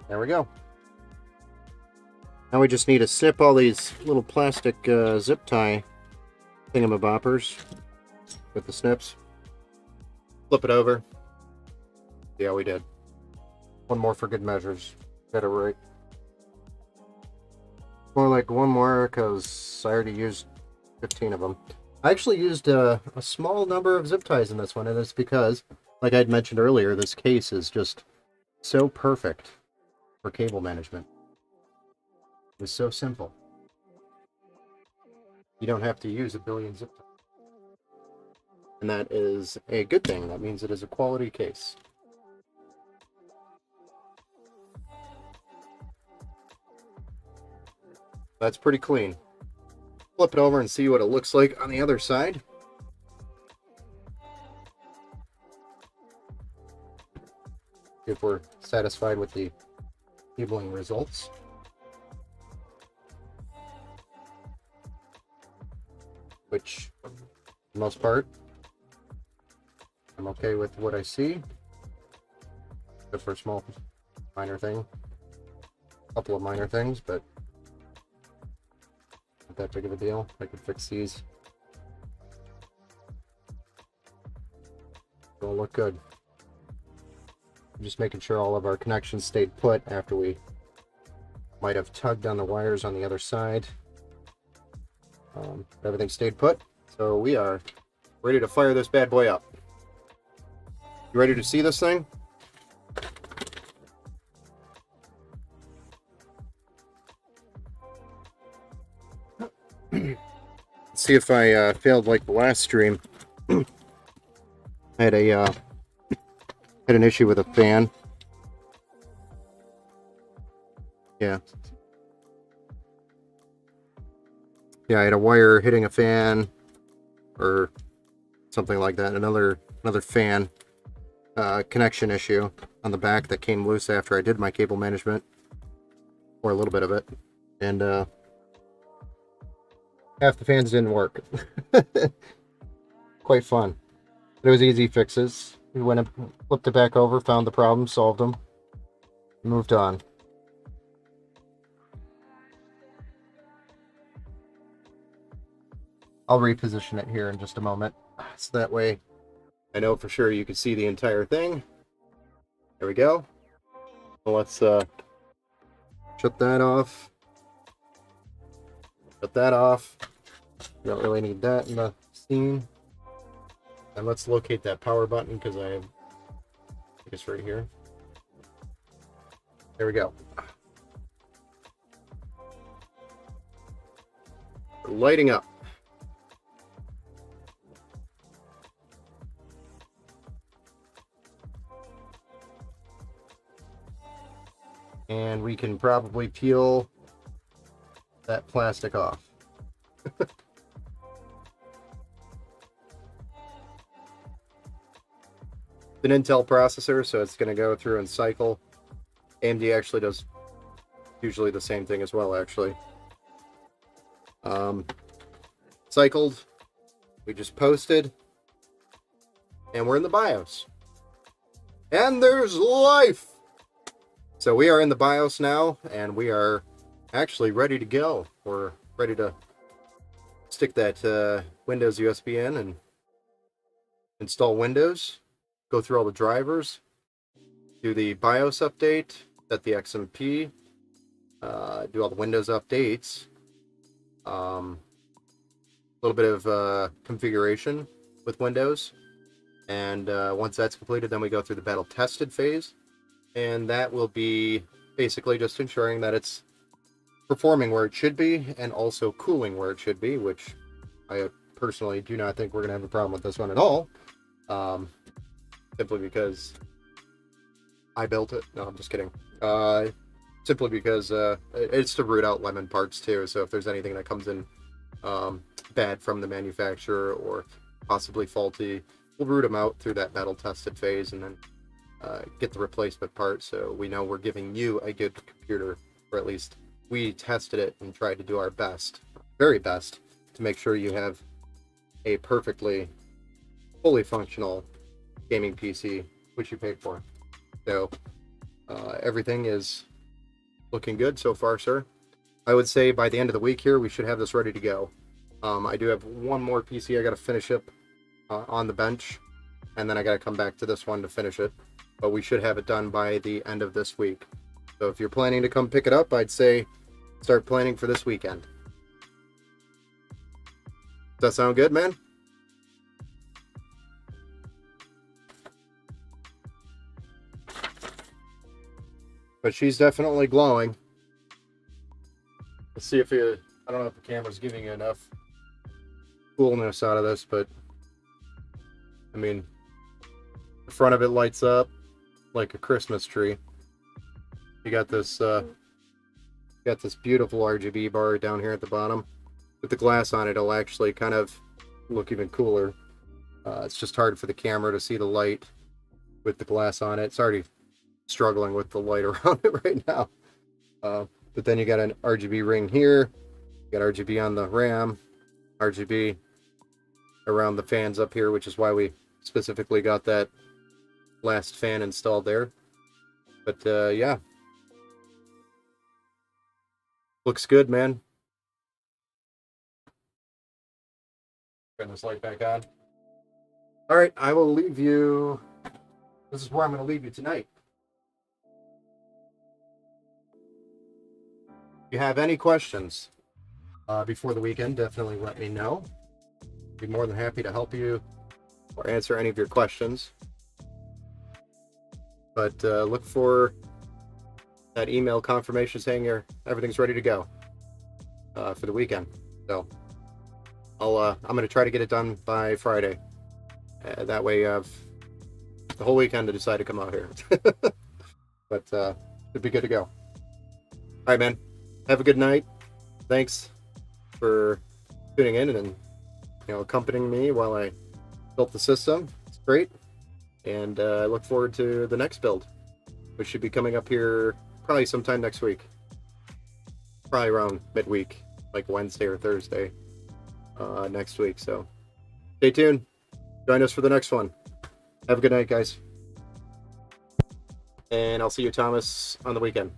There we go. Now we just need to snip all these little plastic zip tie thingamaboppers with the snips. Flip it over. Yeah, we did. One more for good measures. Got it right. More like one more because I already used 15 of them. I actually used a small number of zip ties in this one, and it's because, like I'd mentioned earlier, this case is just so perfect for cable management. It's so simple. you don't have to use a billion zip ties. And that is a good thing. That means it is a quality case. That's pretty clean. Flip it over and see what it looks like on the other side. If we're satisfied with the cabling results. Which, for the most part, I'm okay with what I see. Except for a small minor thing. A couple of minor things, but not that big of a deal. I could fix these. It'll look good. Just making sure all of our connections stayed put after we might have tugged on the wires on the other side. Everything stayed put, so we are ready to fire this bad boy up. You ready to see this thing? Let's see if I failed like the last stream. I had an issue with a fan. Yeah, I had a wire hitting a fan or something like that. Another fan connection issue on the back that came loose after I did my cable management, or a little bit of it, and half the fans didn't work. Quite fun. But it was easy fixes. We went and flipped it back over, found the problem, solved them, moved on. I'll reposition it here in just a moment, so that way I know for sure you can see the entire thing. There we go. Well, let's shut that off. Shut that off. You don't really need that in the scene. And let's locate that power button, because I think it's right here. There we go. We're lighting up. And we can probably peel that plastic off. It's an Intel processor, so it's going to go through and cycle. AMD actually does usually the same thing as well, actually. Cycled, we just posted, and we're in the BIOS. And there's life! So we are in the BIOS now, and we are actually ready to go. We're ready to stick that Windows USB in and install Windows, go through all the drivers, do the BIOS update, set the XMP, do all the Windows updates, a little bit of configuration with Windows, and once that's completed, then we go through the battle tested phase, and that will be basically just ensuring that it's performing where it should be and also cooling where it should be, which I personally do not think we're going to have a problem with this one at all, simply because I built it. No, I'm just kidding. Simply because it's to root out lemon parts too, so if there's anything that comes in bad from the manufacturer or possibly faulty, we'll root them out through that battle tested phase and then get the replacement part, so we know we're giving you a good computer, or at least we tested it and tried to do our best, very best, to make sure you have a perfectly fully functional gaming PC, which you paid for. So everything is looking good so far, sir. I would say by the end of the week here, we should have this ready to go. I do have one more PC I got to finish up on the bench, and then I got to come back to this one to finish it. But we should have it done by the end of this week. So if you're planning to come pick it up, I'd say start planning for this weekend. Does that sound good, man? But she's definitely glowing. Let's see if I don't know if the camera's giving you enough coolness out of this, but I mean, the front of it lights up like a Christmas tree. You got this beautiful RGB bar down here at the bottom. With the glass on it, it'll actually kind of look even cooler. It's just hard for the camera to see the light with the glass on it. It's already struggling with the light around it right now. But then you got an RGB ring here. You got RGB on the RAM, RGB around the fans up here, which is why we specifically got that last fan installed there. But yeah, looks good, man. Turn this light back on. All right, I will leave you. This is where I'm going to leave you tonight. If you have any questions before the weekend, definitely let me know. Be more than happy to help you or answer any of your questions. But look for that email confirmation saying everything's ready to go for the weekend. So I'm going to try to get it done by Friday. That way you have the whole weekend to decide to come out here. But it'd be good to go. All right, man. Have a good night. Thanks for tuning in and accompanying me while I built the system. It's great. And I look forward to the next build, which should be coming up here probably sometime next week. Probably around midweek, like Wednesday or Thursday next week. So stay tuned. Join us for the next one. Have a good night, guys. And I'll see you, Thomas, on the weekend.